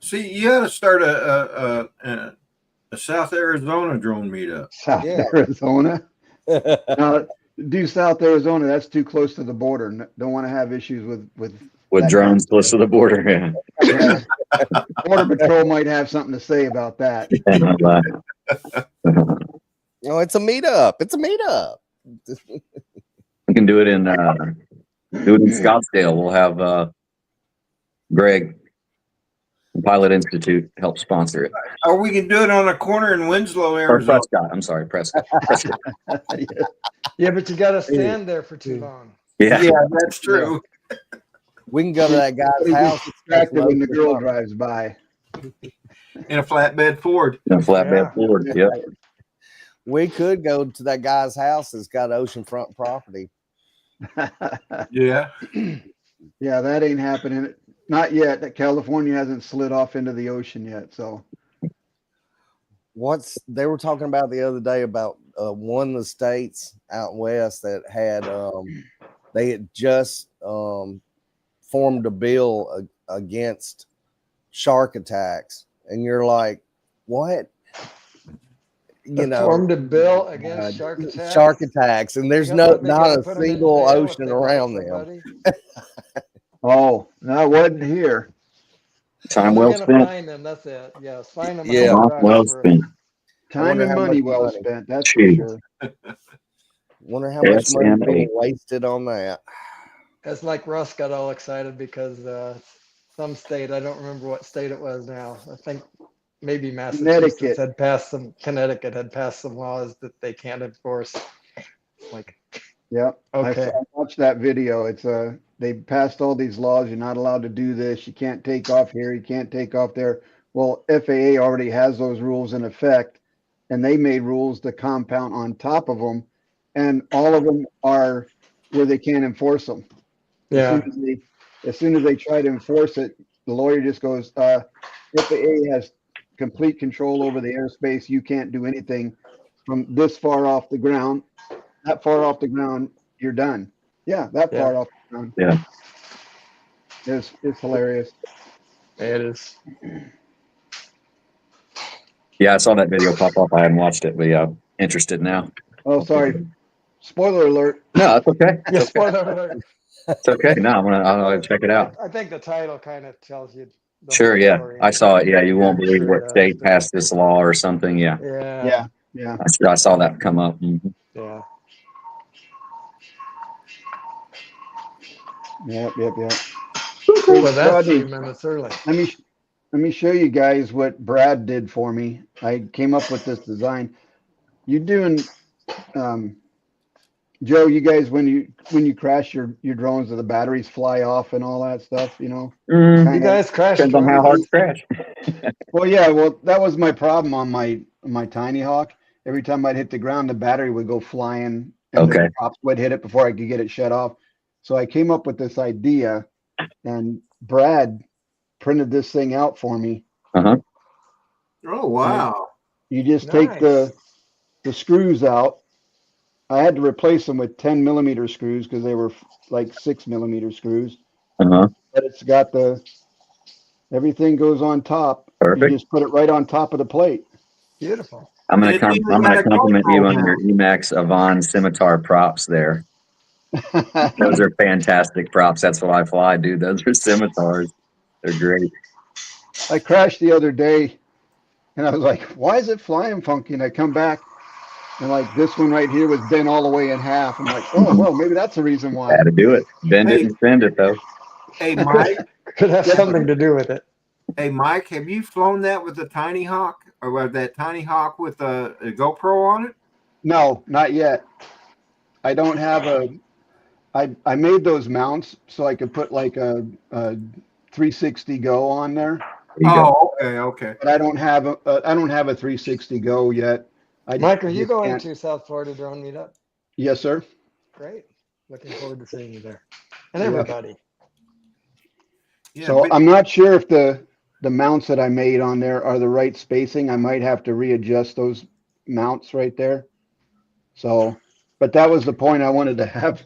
See, you got to start a South Arizona drone meetup. South Arizona. No, do South Arizona. That's too close to the border. Don't want to have issues with drones close to the border. Yeah. Border Patrol might have something to say about that. No, it's a meetup. It's a meetup. We can do it in Scottsdale. We'll have Greg from Pilot Institute help sponsor it. Or we can do it on a corner in Winslow, Or Arizona. Prescott. I'm sorry, Prescott. Yeah, but you got to stand there for too long. Yeah. Yeah, that's true. We can go to that guy's house. Distracted when the girl drives by. In a flatbed Ford. In a flatbed Ford. Yep. We could go to that guy's house that's got oceanfront property. Yeah. Yeah, that ain't happening. Not yet. That California hasn't slid off into the ocean yet. So They were talking about the other day about one of the states out west that had they had just formed a bill against shark attacks, and you're like, what? Formed a bill against shark attacks, and there's not a single ocean around them. Oh, no, I wasn't here. Time well spent. Find them, that's it. Yes, find them. Yeah, well spent. Time and money well spent. That's for Jeez. sure. Wonder how much money being wasted on that. It's like Russ got all excited because some state, I don't remember what state it was now. I think maybe Massachusetts had passed Connecticut had passed some laws that they can't enforce. Like, yeah, okay. I watched that video. It's they passed all these laws. You're not allowed to do this. You can't take off here. You can't take off there. Well, FAA already has those rules in effect, and they made rules to compound on top of them, and all of them are where they can't enforce them. Yeah. As soon as they try to enforce it, the lawyer just goes, FAA has complete control over the airspace. You can't do anything from this far off the ground. That far off the ground, you're done. Yeah, far off the ground. Yeah. It's hilarious. It is. Yeah, I saw that video pop up. I hadn't watched it, but yeah, I'm interested now. Oh, sorry. Spoiler alert. No, that's okay. Yeah, spoiler alert. It's okay. No, I'll check it out. I think the title kind of tells you. Sure, yeah. I saw it. Yeah, you won't believe what state passed this law or something. Yeah. Yeah. I saw that come up. Mm-hmm. Yeah. Yep. Well, that's Rodney, 3 minutes early. Let me show you guys what Brad did for me. I came up with this design. You doing, Joe? You guys, when you crash your drones, the batteries fly off and all that stuff. You know. You guys crashed. Depends on how hard to crash. Well, yeah. Well, that was my problem on my Tiny Hawk. Every time I'd hit the ground, the battery would go flying, and the props would hit it before I could get it shut off. So I came up with this idea, and Brad printed this thing out for me. Oh, wow. You just take the screws out. I had to replace them with 10 millimeter screws because they were like 6 millimeter screws. But it's got everything goes on top. Perfect. You just put it right on top of the plate. Beautiful. I'm gonna compliment you on your Emax Avon Scimitar props there. Those are fantastic props. That's what I fly, dude. Those are scimitars. They're great. I crashed the other day, and I was like, why is it flying funky? And I come back, and like this one right here was bent all the way in half. I'm like, oh, well, maybe that's the reason why. Had to do it. Bend it and send it, though. Hey, Mike. Could have something to do with it. Hey, Mike, have you flown that with the Tiny Hawk, or with that Tiny Hawk with a GoPro on it? No, not yet. I don't have I made those mounts so I could put like a 360 go on there, There you go. Oh, okay. but I don't have a 360 go yet. Mike, are you just going can't- to South Florida Drone Meetup? Yes, sir. Great. Looking forward to seeing you there. And Yeah. everybody. Yeah, So but- I'm not sure if the mounts that I made on there are the right spacing. I might have to readjust those mounts right there. So, but that was the point. I wanted to have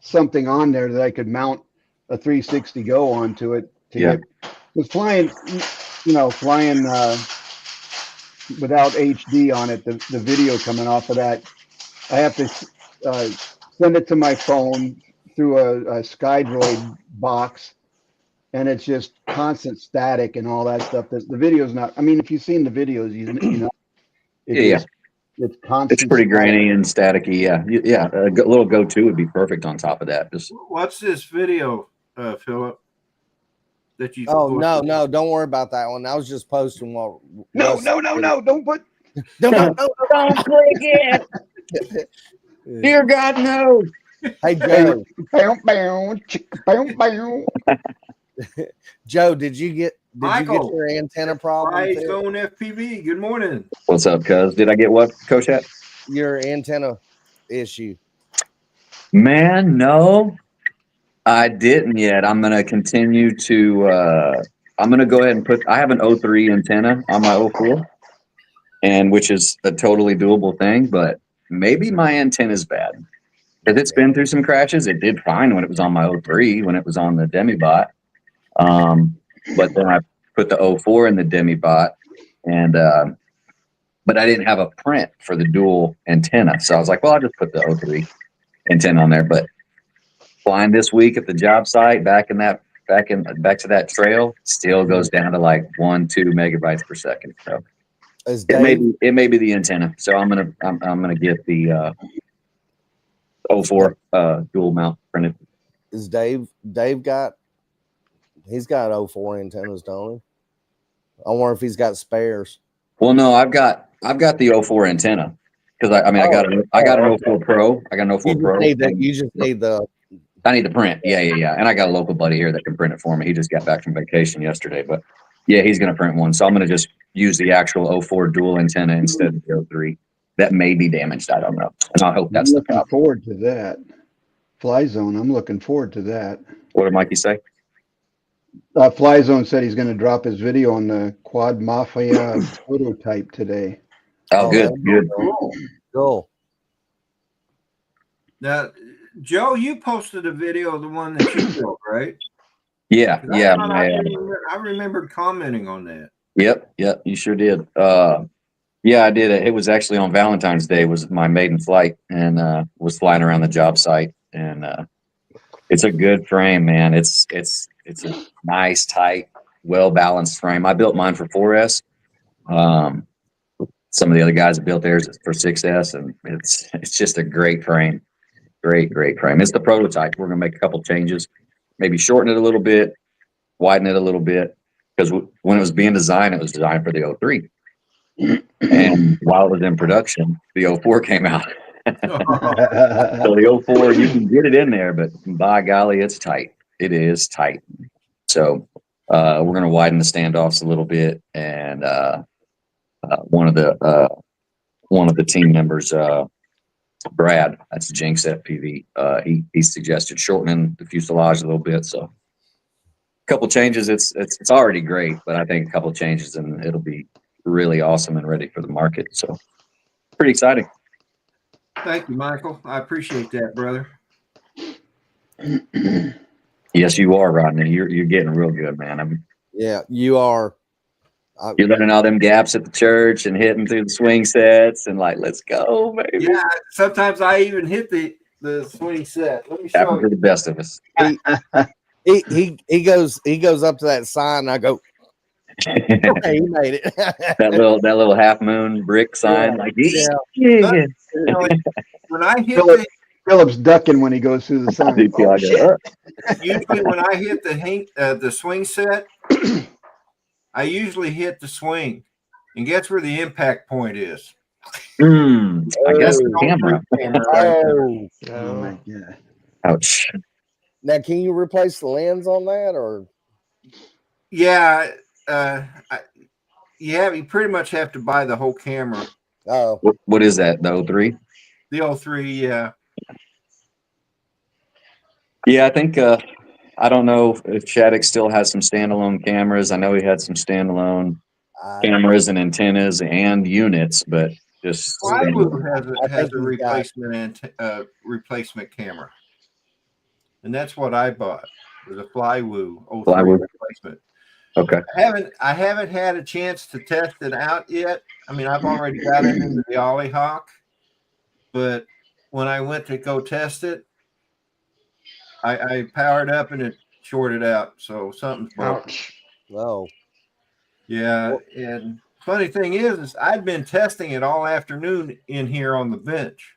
something on there that I could mount a 360 go onto it to Yeah. was flying without HD on it, the video coming off of that. I have to send it to my phone through a SkyDroid box, and it's just constant static and all that stuff. The video's not. I mean, if you've seen the videos, you know, it's constant. It's pretty static. grainy and staticky. Yeah. Yeah. A little go-to would be perfect on top of that. Just What's this video, Philip? That you? Oh no, don't worry about that one. I was just posting what. No, don't put. Don't click it. Dear God, no. Hey Joe, Bow, bow, chick, bow, bow. Joe, did you get Michael, your antenna problem? Rise fixed? Zone FPV. Good morning. What's up, cuz? Did I get what, Coach Hat? Your antenna issue. Man, no, I didn't yet. I'm gonna continue to. I'm gonna go ahead and put. I have an 03 antenna on my 04, and which is a totally doable thing. But maybe my antenna is bad because it's been through some crashes. It did fine when it was on my 03, when it was on the Demibot. But then I put the 04 in the Demibot, and but I didn't have a print for the dual antenna, so I was like, well, I'll just put the 03 antenna on there. But flying this week at the job site, back to that trail, still goes down to like 1-2 megabytes per second. So Is it may be the antenna. So I'm gonna get the 04 dual mount printed. Is Dave got? He's got 04 antennas, don't he? I wonder if he's got spares. Well, no, I've got the 04 antenna because I got an 04 Pro. I got an 04 Pro. You just need the. I need the print. Yeah. And I got a local buddy here that can print it for me. He just got back from vacation yesterday, but yeah, he's going to print one. So I'm going to just use the actual 04 dual antenna instead of the 03. That may be damaged. I don't know. And I hope that's I'm the looking problem. forward to that. Fly Zone. I'm looking forward to that. What did Mikey say? Fly Zone said he's going to drop his video on the Quad Mafia prototype today. Oh, good. Cool. Now, Joe, you posted a video of the one that you built, right? Yeah. I remembered commenting on that. Yep. You sure did. Yeah, I did it. It was actually on Valentine's Day was my maiden flight, and was flying around the job site, and it's a good frame, man. It's a nice, tight, well balanced frame. I built mine for 4S. Some of the other guys have built theirs for 6S, and it's just a great frame. Great frame. It's the prototype. We're gonna make a couple changes, maybe shorten it a little bit, widen it a little bit, because when it was being designed, it was designed for the 03. And while it was in production, the 04 came out. So the 04, you can get it in there, but by golly, it's tight. It is tight. So we're going to widen the standoffs a little bit, and one of the team members, Brad, that's Jinx FPV. He suggested shortening the fuselage a little bit. So a couple changes. It's already great, but I think a couple changes and it'll be really awesome and ready for the market. So pretty exciting. Thank you, Michael. I appreciate that, brother. Yes, you are, Rodney. You're getting real good, man. Yeah, you are. You're learning all them gaps at the church and hitting through the swing sets and like, let's go, baby. Yeah, sometimes I even hit the swing set. Let me show Happens you. to the best of us. He goes up to that sign, and I go, okay, he made it. that little half moon brick sign, like Yeah. When I hit Philip's ducking when he goes through the sign. usually when I hit the swing set, I usually hit the swing, and guess where the impact point is? I guess the camera. Oh my God. Ouch. Now, can you replace the lens on that, or? Yeah, you pretty much have to buy the whole camera. Oh, What is that? The 03? The 03, yeah. Yeah, I think I don't know if Shattuck still has some standalone cameras. I know he had some standalone cameras and antennas and units, but just Flywoo I has think a he's got. replacement camera, and that's what I bought. Was a Flywoo 03 Flywoo. replacement. Okay. I haven't had a chance to test it out yet. I mean, I've already got it into the Ollie Hawk, but when I went to go test it, I powered up and it shorted out. So something's broke. Ouch. Oh, Yeah, and funny thing is I'd been testing it all afternoon in here on the bench.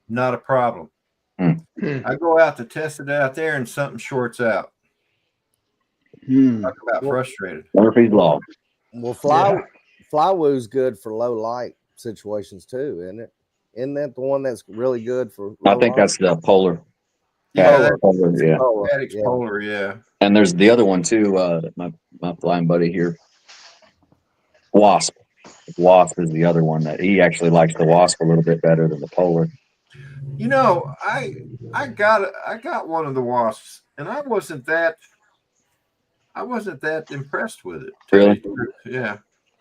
Not a problem. I go out to test it out there and something shorts out. Talk about frustrated. Murphy's Law. well, Yeah. Flywoo's good for low light situations too, isn't it? Isn't that the one that's really good for? I think that's the Polar. Yeah, Polar, yeah. Addicts Polar, yeah. And there's the other one too. My flying buddy here, Wasp. Wasp is the other one that he actually likes the Wasp a little bit better than the Polar. You know, I got one of the Wasps, and I wasn't that impressed with it. Really? Yeah.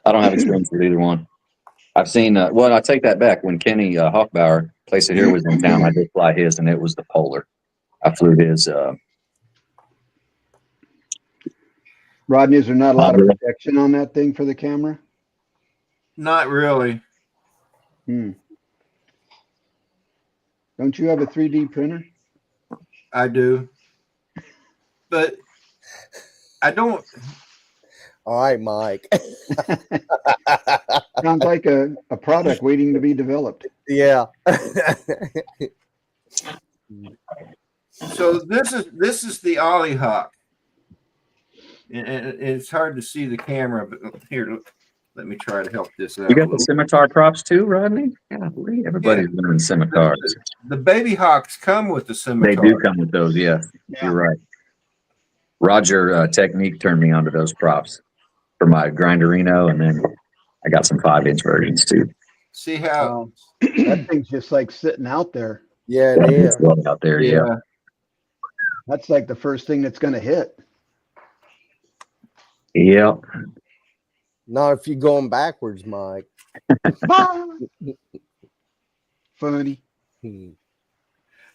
I don't have experience with either one. I've seen. Well, I take that back. When Kenny Hochbauer, place it here, was in town, I did fly his, and it was the Polar. I flew his. Rodney, is there not a lot of protection on that thing for the camera? Not really. Don't you have a 3D printer? I do, but I don't. All right, Mike. Sounds like a product waiting to be developed. Yeah. So this is the Ollie Hawk, and it's hard to see the camera, but here, let me try to help this out. You got the scimitar props too, Rodney? Yeah, everybody's wearing scimitars. The baby hawks come with the scimitar. They do come with those. Yeah, you're right. Roger Technique turned me onto those props for my Grinderino, and then I got some 5-inch versions too. See how that thing's just like sitting out there. Yeah, it is. Out there, yeah. That's like the first thing that's going to hit. Yeah. Not if you're going backwards, Mike. Funny.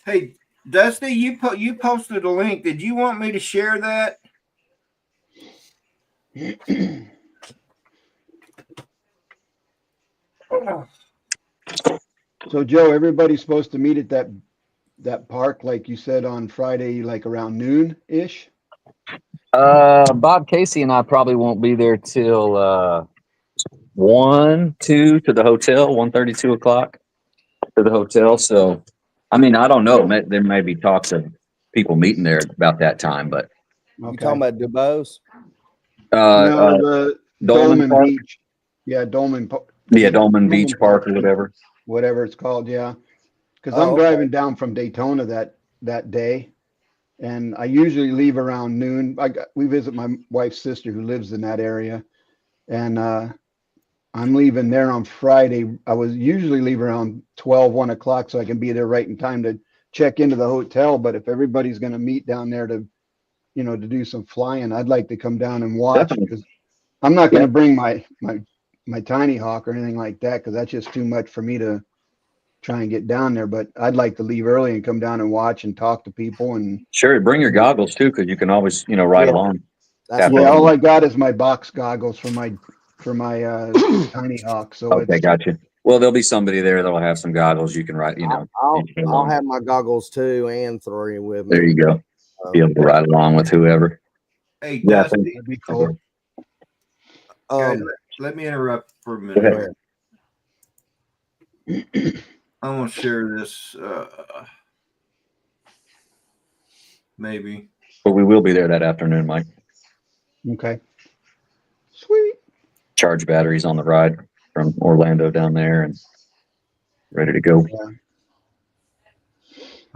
Hey, Dusty, you posted a link. Did you want me to share that? So, Joe, everybody's supposed to meet at that park, like you said, on Friday, like around noon-ish? Bob Casey and I probably won't be there till 1, 2 to the hotel, 1:30, 2 o'clock to the hotel. So, I mean, I don't know. There may be talks of people meeting there about that time, but You talking about Dubose? No, the Dolman Park? Beach. Yeah, Dolman. Yeah, Dolman Beach Park or whatever. Whatever it's called, yeah. Because I'm driving down from Daytona that day, and I usually leave around noon. We visit my wife's sister who lives in that area, and I'm leaving there on Friday. I was usually leave around 12, 1 o'clock, so I can be there right in time to check into the hotel. But if everybody's going to meet down there to do some flying, I'd like to come down and watch, because I'm not going to bring my Tiny Hawk or anything like that, because that's just too much for me to try and get down there. But I'd like to leave early and come down and watch and talk to people. And sure, bring your goggles too, because you can always ride along. All I got is my box goggles for my Tiny Hawk. So okay, got you. Well, there'll be somebody there that'll have some goggles. You can ride. I'll have my goggles too and 3 with me. There you go. Be able to ride along with whoever. Hey, Yeah, Dusty, that'd be cool. guys, let me interrupt for a minute. I want to share this. Maybe. But we will be there that afternoon, Mike. Okay. Sweet. Charge batteries on the ride from Orlando down there and ready to go. Yeah.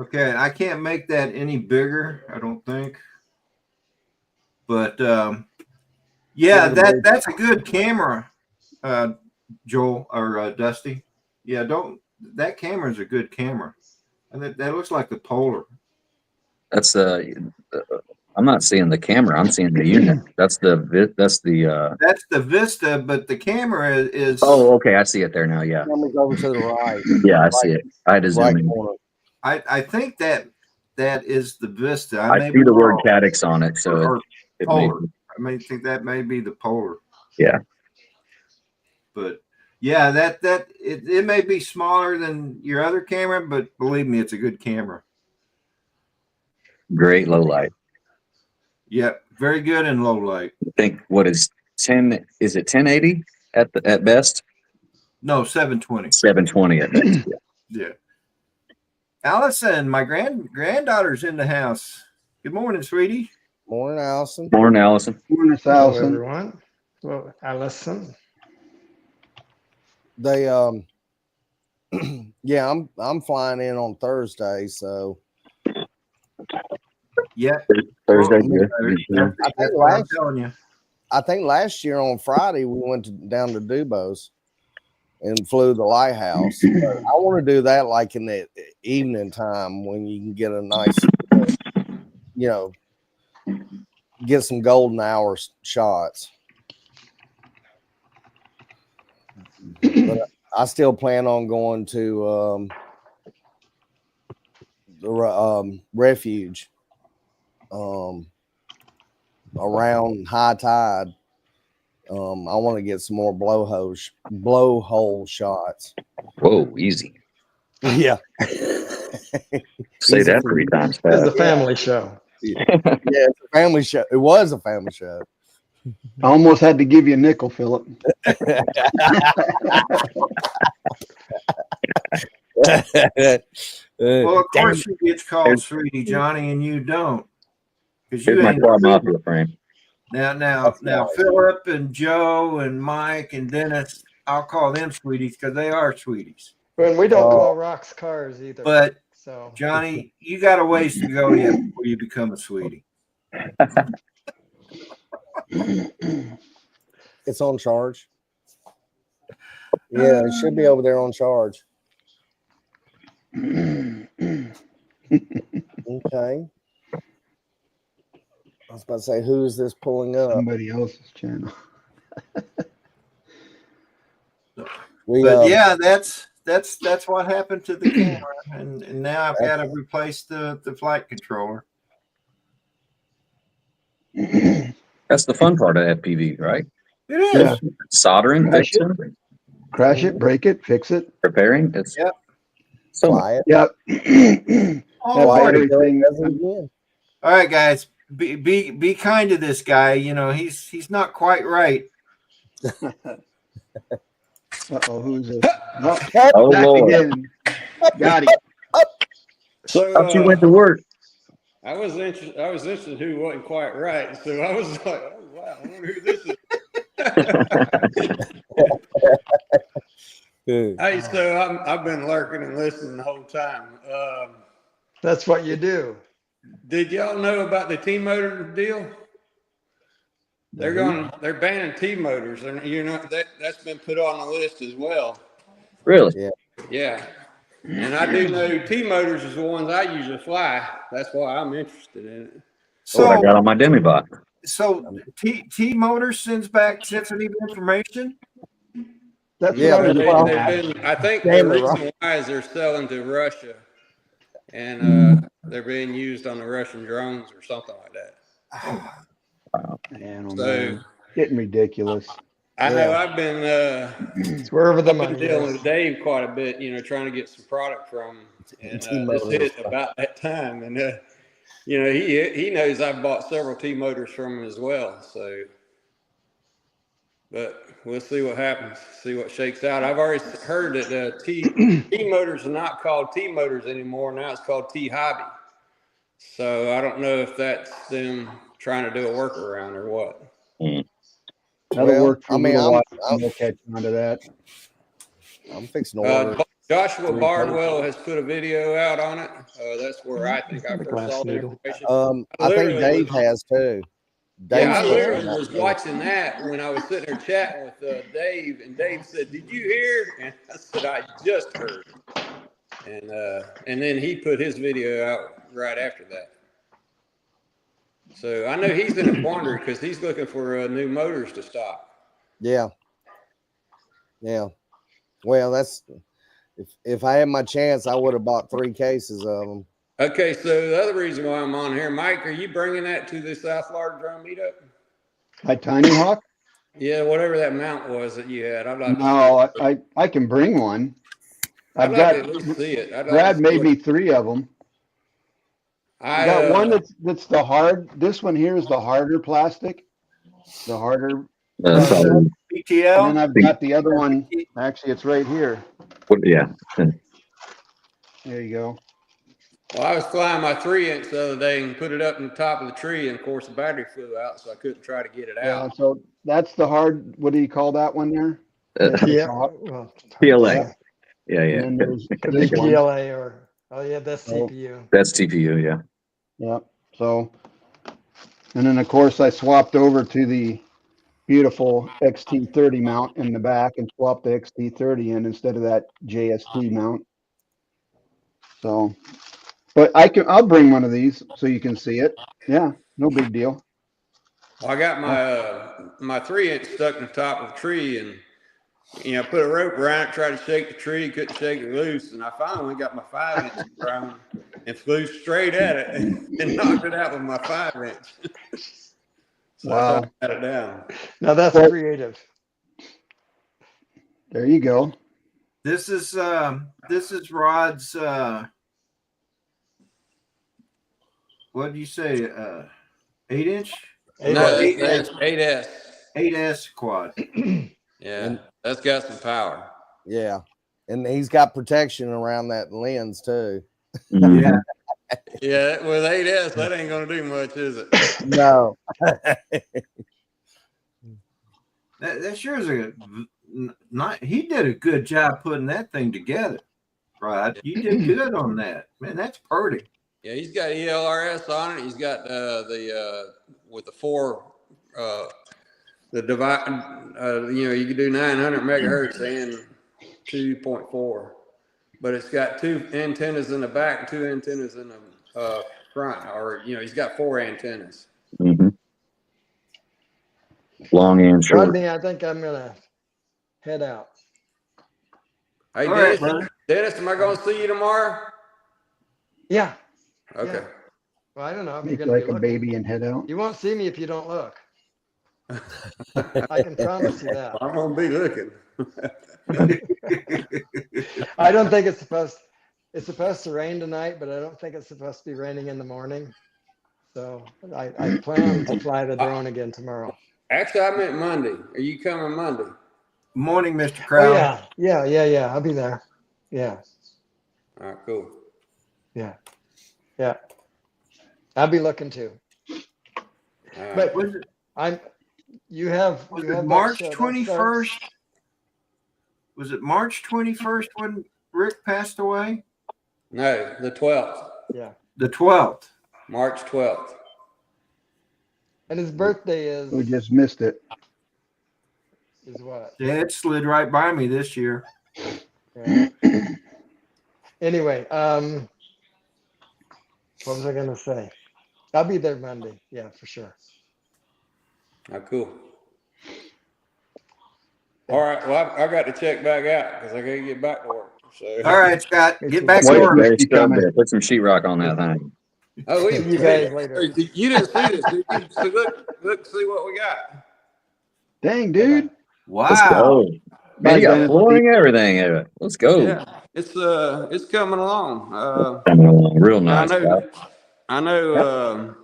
Okay, I can't make that any bigger, I don't think. But yeah, that's a good camera, Joel or Dusty. Yeah, that camera's a good camera. And that looks like the Polar. That's I'm not seeing the camera. I'm seeing the unit. That's the That's the Vista, but the camera is. Oh, okay. I see it there now. Yeah. Camera's over to the right. Yeah, I see it. I had to zoom Right in. corner. I think that is the Vista. I see the word Cadix on it, so it may Polar. I may think that may be the Polar. Yeah. But yeah, it may be smaller than your other camera, but believe me, it's a good camera. Great low light. Yep, very good in low light. I think what is 10? Is it 1080 at best? No, 720. 720 at best. Yeah. Allison, my granddaughter's in the house. Good morning, sweetie. Morning, Allison. Morning, Allison. Morning, Hello, Allison. everyone. Well, Allison. They yeah, I'm flying in on Thursday, so Yeah. Thursday. That's what I'm telling you. I think last year on Friday we went down to Dubose and flew the lighthouse. But I want to do that like in the evening time when you can get a nice, get some golden hour shots. But I still plan on going to the refuge around high tide. I want to get some more blowhole shots. Whoa, easy. Yeah. Say that 3 times It's fast. a family show. Yeah, it's a family show. It was a family show. I almost had to give you a nickel, Philip. Well, of course she gets called sweetie, Johnny, and you don't. Because you Here's my ain't car mafia frame. now Philip and Joe and Mike and Dennis, I'll call them sweeties because they are sweeties. And we don't call rocks cars either. But So Johnny, you got a ways to go yet before you become a sweetie. It's on charge. Yeah, it should be over there on charge. Okay. I was about to say, who is this pulling up? Somebody else's channel. But yeah, that's what happened to the camera, and now I've got to replace the flight controller. That's the fun part of FPV, right? It is. Yeah. Soldering, fixing, Crash it, break it, fix it. preparing. It's Yep. so Fly it. Yep. Oh, Fly Lordy. everything. All right, guys, be kind to this guy. You know he's not quite right. Uh-oh, who's this? Oh, Back Lord. again. Got it. So Up you went to work. I was interested who wasn't quite right. So I was like, oh wow, I wonder who this is. Hey, so I've been lurking and listening the whole time. that's what you do. Did y'all know about the T-motor deal? They're banning T-motors, and that's been put on the list as well. Really? Yeah, and I do know T-motors is the ones I usually fly. That's why I'm interested in it. So what I So got on my demi bot. T-Motor sends back sensitive information. That's Yeah, what I was I think the Damn it, reason why is they're selling to Russia, and they're being used on the Russian drones or something like that. Man, oh, So man. Getting ridiculous. I know I've been It's wherever the money dealing is. with Dave quite a bit, trying to get some product from him, and this hit about that time, and he knows I've bought several T-motors from him as well. So, but we'll see what happens, see what shakes out. I've already heard that T-motors are not called T-motors anymore. Now it's called T-hobby. So I don't know if that's them trying to do a workaround or what. That'll work for me. I'm We'll catch on to that. fixing to order. Joshua 3 Bardwell has put a video out on it. That's where I think I The first glass saw the needle. information. I think Literally Dave was- has too. Yeah, I Dave's literally posting was that too. watching that when I was sitting there chatting with Dave, and Dave said, "Did you hear?" And I said, "I just heard." And then he put his video out right after that. So I know he's in a quandary because he's looking for new motors to stock. Yeah. Yeah. Well, that's if I had my chance, I would have bought 3 cases of them. Okay, so the other reason why I'm on here, Mike, are you bringing that to the South Florida Drone Meetup? My Tiny Hawk? Yeah, whatever that mount was that you had. I'd like to see No, it. I can bring one. I'd I've like got to at least see it. I'd like Brad to see made it. me 3 of them. I got one that's the hard. This one here is the harder plastic, the harder. That's plastic. all. And PTL. then I've got the other one. Actually, it's right here. Yeah. There you go. Well, I was flying my 3-inch the other day and put it up in the top of the tree, and of course the battery flew out, so I couldn't try to get it Yeah. out. So that's the hard. What do you call that one there? Yeah. Well, PLA. Yeah, And yeah. then there's could be this one. PLA or that's Oh. CPU. That's TPU. Yeah. Yeah. So, and then of course I swapped over to the beautiful XT30 mount in the back and swapped the XT30 in instead of that JST mount. So, but I'll bring one of these so you can see it. Yeah, no big deal. Well, I got my 3-inch stuck in the top of the tree, and I put a rope around it, tried to shake the tree, couldn't shake it loose, and I finally got my 5-inch around and flew straight at it and knocked it out with my 5-inch. So Wow. I got it down. Now that's creative. There you go. This is Rod's what do you say? 8-inch? No, Eight- that's 8S. 8S quad. Yeah, that's got some power. Yeah. And he's got protection around that lens too. Mhm. Yeah. Yeah, with 8S, that ain't gonna do much, is it? No. That sure is he did a good job putting that thing together, Rod. You did good on that. Man, that's pretty. Yeah, he's got ELRS on it. He's got with the 4 the divide. You can do 900 megahertz and 2.4, but it's got 2 antennas in the back and 2 antennas in the front. Or he's got 4 antennas. Mhm. Long and short. Rodney, I think I'm gonna head out. Hey, All Dennis, right, brother. Dennis, am I going to see you tomorrow? Yeah. Okay. Yeah. Well, I don't know if Make you're gonna like be a looking. baby and head out. You won't see me if you don't look. I can promise you that. I'm going to be looking. I don't think it's supposed to rain tonight, but I don't think it's supposed to be raining in the morning. So I plan to fly the drone again tomorrow. Actually, I meant Monday. Are you coming Monday? Morning, Mr. Oh Crowley. yeah. I'll be there. Yeah. All right, cool. Yeah. I'll be looking too. All right. But Was it, you have that March 21st? Was it March 21st when Rick passed away? No, the 12th, Yeah. The 12th. March 12th. And his birthday is We just missed it. what? Yeah, it slid right by me this year. Yeah. Anyway, what was I gonna say? I'll be there Monday. Yeah, for sure. Oh, cool. All right. Well, I got to check back out because I got to get back to work. So. All right, Scott, Me get too. back to Wait, work. Very you stub coming. there. Put some sheetrock on that thing. Oh, See you guys later. You didn't see this, did you? So look, see what we got. Dang, dude. Let's Wow. go. Man, you got Dennis. flooring, everything. Let's go. Yeah, it's coming along. Coming along real nice. I know.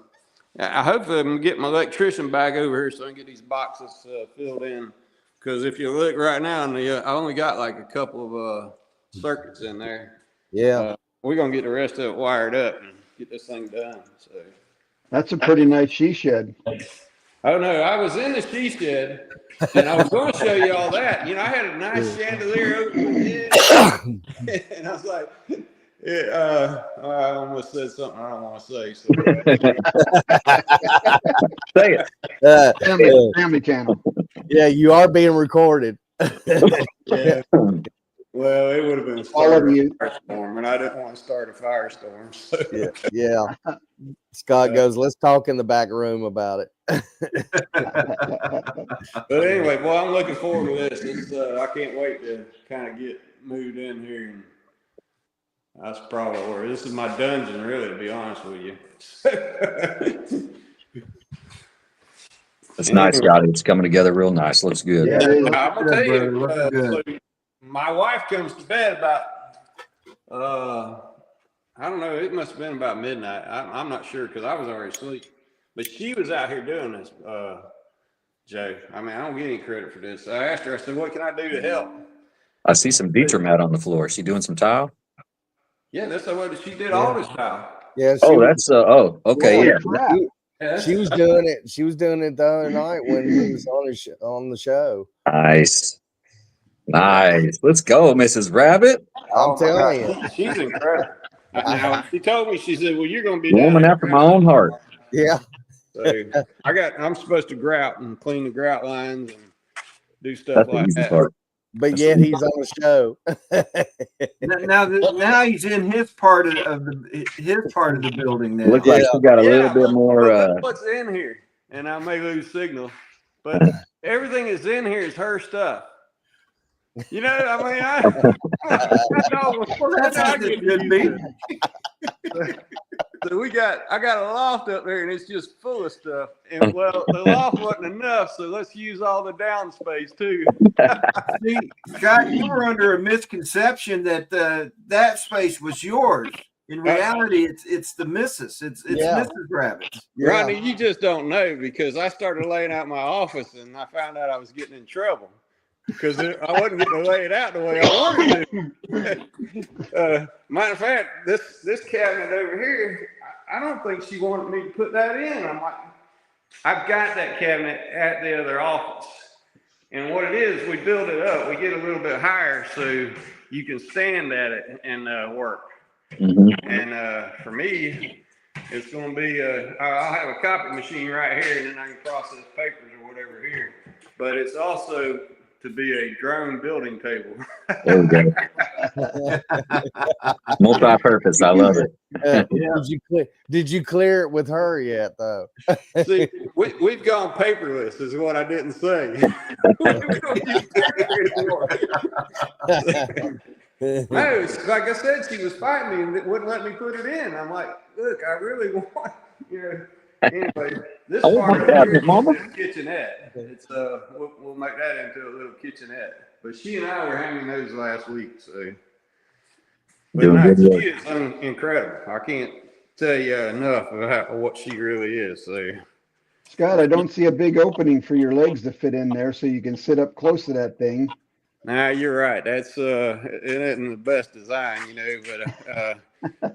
I hope I'm getting my electrician back over here so I can get these boxes filled in. Because if you look right now, I only got like a couple of circuits in there. Yeah. We're gonna get the rest of it wired up and get this thing done. So That's a pretty nice she shed. Oh no, I was in the she shed, and I was going to show you all that. You know, I had a nice chandelier over my head, and I was like, I almost said something I don't want to say. So Say it. Family channel. Yeah, you are being recorded. yeah. Well, it would have been All of you. a firestorm, and I didn't want to start a firestorm. So. Yeah. Scott goes, let's talk in the back room about it. But anyway, boy, I'm looking forward to this. I can't wait to kind of get moved in here. And that's probably where this is my dungeon, really, to be honest with you. It's nice, Scotty. It's coming together real nice. Looks good. Yeah, it is. I'm gonna tell you, Looking good. so my wife comes to bed about I don't know, it must have been about midnight. I'm not sure because I was already asleep. But she was out here doing this, Joe. I mean, I don't get any credit for this. I asked her, I said, what can I do to help? I see some Dieter mat on the floor. Is she doing some tile? Yeah, that's what she did all this time. Yeah. Okay. Yeah, She was doing it. She was doing it the other night when he was on the show. Nice. Let's go, Mrs. Rabbit. I'm telling you. she's incredible. Now, she told me, she said, well, you're going to be Woman after my own heart. Yeah. So I'm supposed to grout and clean the grout lines and do stuff That's the like easy that. part. But yet he's on the show. Now he's in his part of the building now. Looks like she got a little bit more. That's what's in here, and I may lose signal, but everything that's in here is her stuff. You know, I mean, So I got a loft up there, and it's just full of stuff. And well, the loft wasn't enough, so let's use all the down space too. See, Scott, you were under a misconception that that space was yours. In reality, it's the missus. It's Mrs. Rabbit's. Yeah. Rodney, you just don't know because I started laying out my office, and I found out I was getting in trouble because I wasn't getting to lay it out the way I wanted to. Matter of fact, this cabinet over here, I don't think she wanted me to put that in. I'm like, I've got that cabinet at the other office. And what it is, we build it up. We get a little bit higher so you can stand at it and work. Mm-hmm. And for me, it's going to be, I'll have a copy machine right here, and then I can process papers or whatever here. But it's also to be a drone building table. There we go. Multi-purpose. I love it. Did you clear it with her yet, though? See, we've gone paperless, is what I didn't say. We don't use paper anymore. No, like I said, she was fighting me and wouldn't let me put it in. I'm like, look, I really want, Anyway, this part of here is the kitchenette. It's we'll make that into a little kitchenette. But she and I were hanging those last week, so. But no, she is incredible. I can't tell you enough about what she really is. So, Scott, I don't see a big opening for your legs to fit in there, so you can sit up close to that thing. nah, you're right. That's it isn't the best design,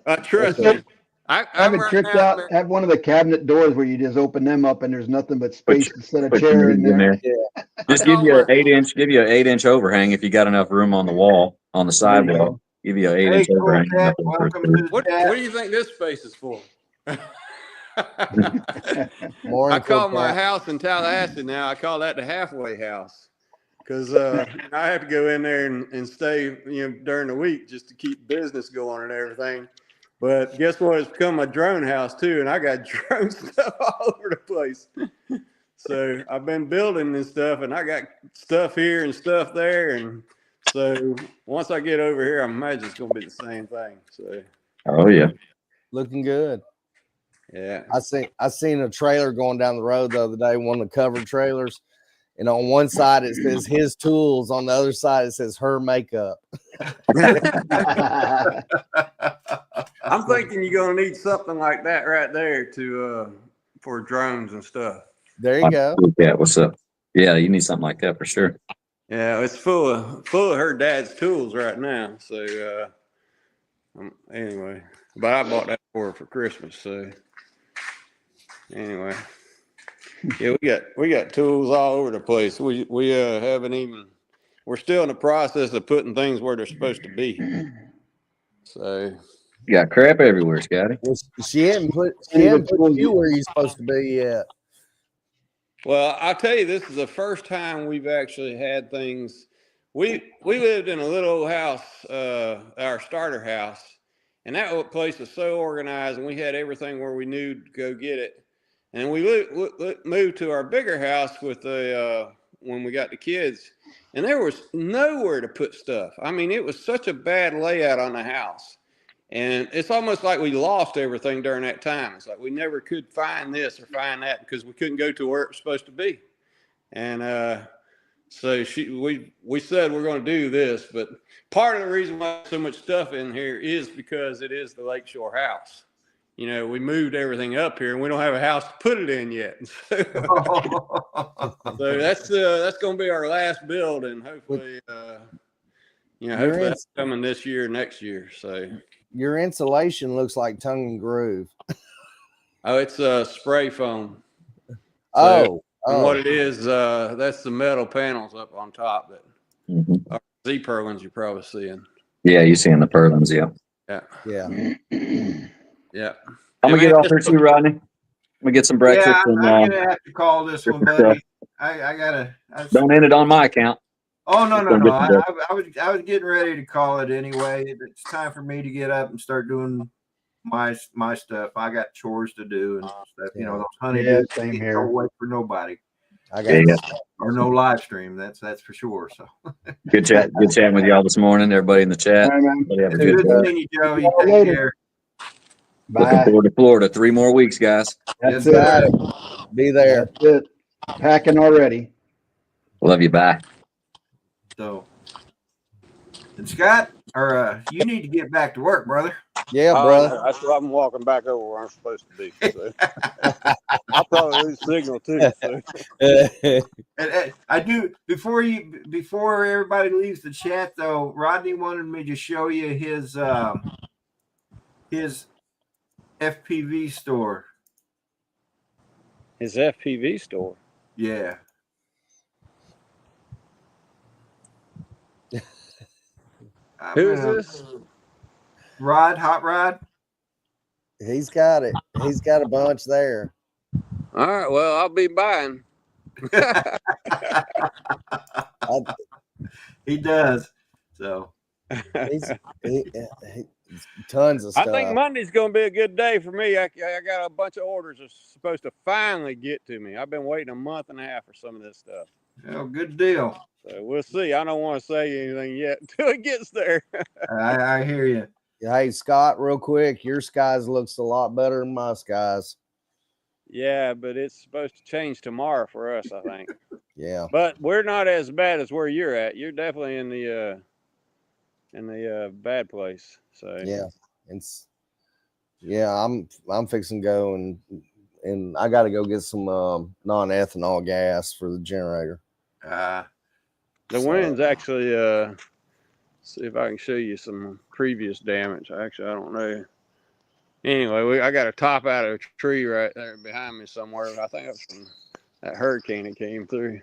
but trust me. I have it tricked out. Have one of the cabinet doors where you just open them up and there's nothing but space to set a chair in there. Yeah. Just give you an 8-inch overhang if you got enough room on the wall, on the sidewall. Give you an 8-inch overhang. What do you think this space is for? I call my house in Tallahassee now. I call that the halfway house because I have to go in there and stay, during the week just to keep business going and everything. But guess what? It's become a drone house too, and I got drone stuff all over the place. So I've been building this stuff, and I got stuff here and stuff there, and so once I get over here, I imagine it's gonna be the same thing. So. Oh yeah. Looking good. Yeah. I seen a trailer going down the road the other day, one of the covered trailers. And on one side it says his tools, on the other side it says her makeup. I'm thinking you're gonna need something like that right there to for drones and stuff. There you go. Yeah, what's up? Yeah, you need something like that for sure. Yeah, it's full of her dad's tools right now. So anyway, but I bought that for her for Christmas. So anyway. Yeah, we got tools all over the place. We haven't even. We're still in the process of putting things where they're supposed to be. So You got crap everywhere, Scotty. Well, she hadn't put you where you're supposed to be yet. well, I'll tell you, this is the first time we've actually had things. We lived in a little old house, our starter house, and that place was so organized, and we had everything where we knew to go get it. And we moved to our bigger house with when we got the kids, and there was nowhere to put stuff. I mean, it was such a bad layout on the house. And it's almost like we lost everything during that time. It's like we never could find this or find that because we couldn't go to where it was supposed to be. And so we said we're going to do this, but part of the reason why there's so much stuff in here is because it is the Lakeshore house. You know, we moved everything up here, and we don't have a house to put it in yet. So that's going to be our last build, and hopefully, hopefully that's coming this year, next year. So. Your insulation looks like tongue and groove. Oh, it's spray foam. So, and what it is, that's the metal panels up on top that are Z-purlins you're probably seeing. Yeah, you're seeing the purlins, yeah. Yeah. I'm gonna get off here too, Rodney. I'm gonna get some breakfast. Yeah, I'm gonna have to call this one, buddy. I gotta. Don't end it on my account. Oh no! I was getting ready to call it anyway. It's time for me to get up and start doing my stuff. I got chores to do and stuff. You know, those honeydews same can't here. go away for nobody. I got or no live stream. That's for sure. So good chatting with y'all this morning. Everybody in the chat. All right, man. Everybody have a good good day. seeing you, Joe. You take care. Looking Bye. forward to Florida. 3 more weeks, guys. That's Yes, it. sir. be there. That's it. Packing already. Love you. Bye. So, and Scott, you need to get back to work, brother. Yeah, brother. I'm walking back over where I'm supposed to be. So. I'll probably lose signal too. So. And I do before everybody leaves the chat though. Rodney wanted me to show you his FPV store. His FPV store. Yeah. Who is this? Hot Rod. He's got it. He's got a bunch there. All right. Well, I'll be buying. He does. So He tons of stuff. I think Monday's going to be a good day for me. I got a bunch of orders that's supposed to finally get to me. I've been waiting a month and a half for some of this stuff. Oh, good deal. So we'll see. I don't want to say anything yet until it gets there. I hear you. Hey, Scott, real quick, your skies looks a lot better than my skies. Yeah, but it's supposed to change tomorrow for us, I think. Yeah. But we're not as bad as where you're at. You're definitely in the bad place. So yeah, I'm fixing to go and I got to go get some non-ethanol gas for the generator. The wind's actually see if I can show you some previous damage. Actually, I don't know. Anyway, I got a top out of a tree right there behind me somewhere. I think that's from that hurricane that came through.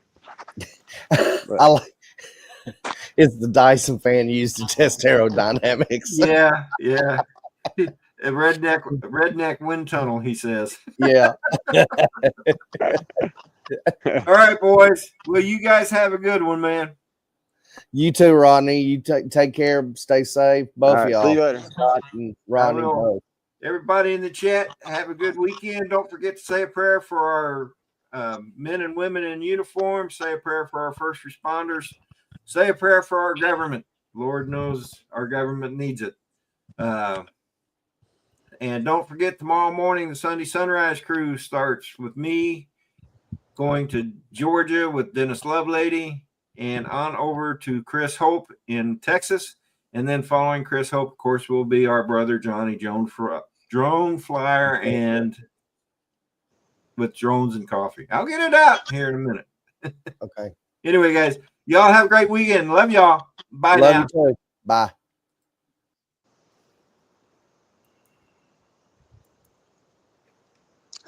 It's the Dyson fan used to test aerodynamics. Yeah. A redneck wind tunnel, he says. Yeah. All right, boys. Well, you guys have a good one, man. You too, Rodney. You take care. Stay safe. Both of y'all. See you later. Scott and Rodney both. Everybody in the chat, have a good weekend. Don't forget to say a prayer for our men and women in uniform. Say a prayer for our first responders. Say a prayer for our government. Lord knows our government needs it. And don't forget, tomorrow morning, the Sunday Sunrise Cruise starts with me going to Georgia with Dennis Lovelady and on over to Chris Hope in Texas. And then following Chris Hope, of course, will be our brother Johnny Drone Flyer and with drones and coffee. I'll get it out here in a minute. Okay. Anyway, guys, y'all have a great weekend. Love y'all. Bye now. Love you too. Bye.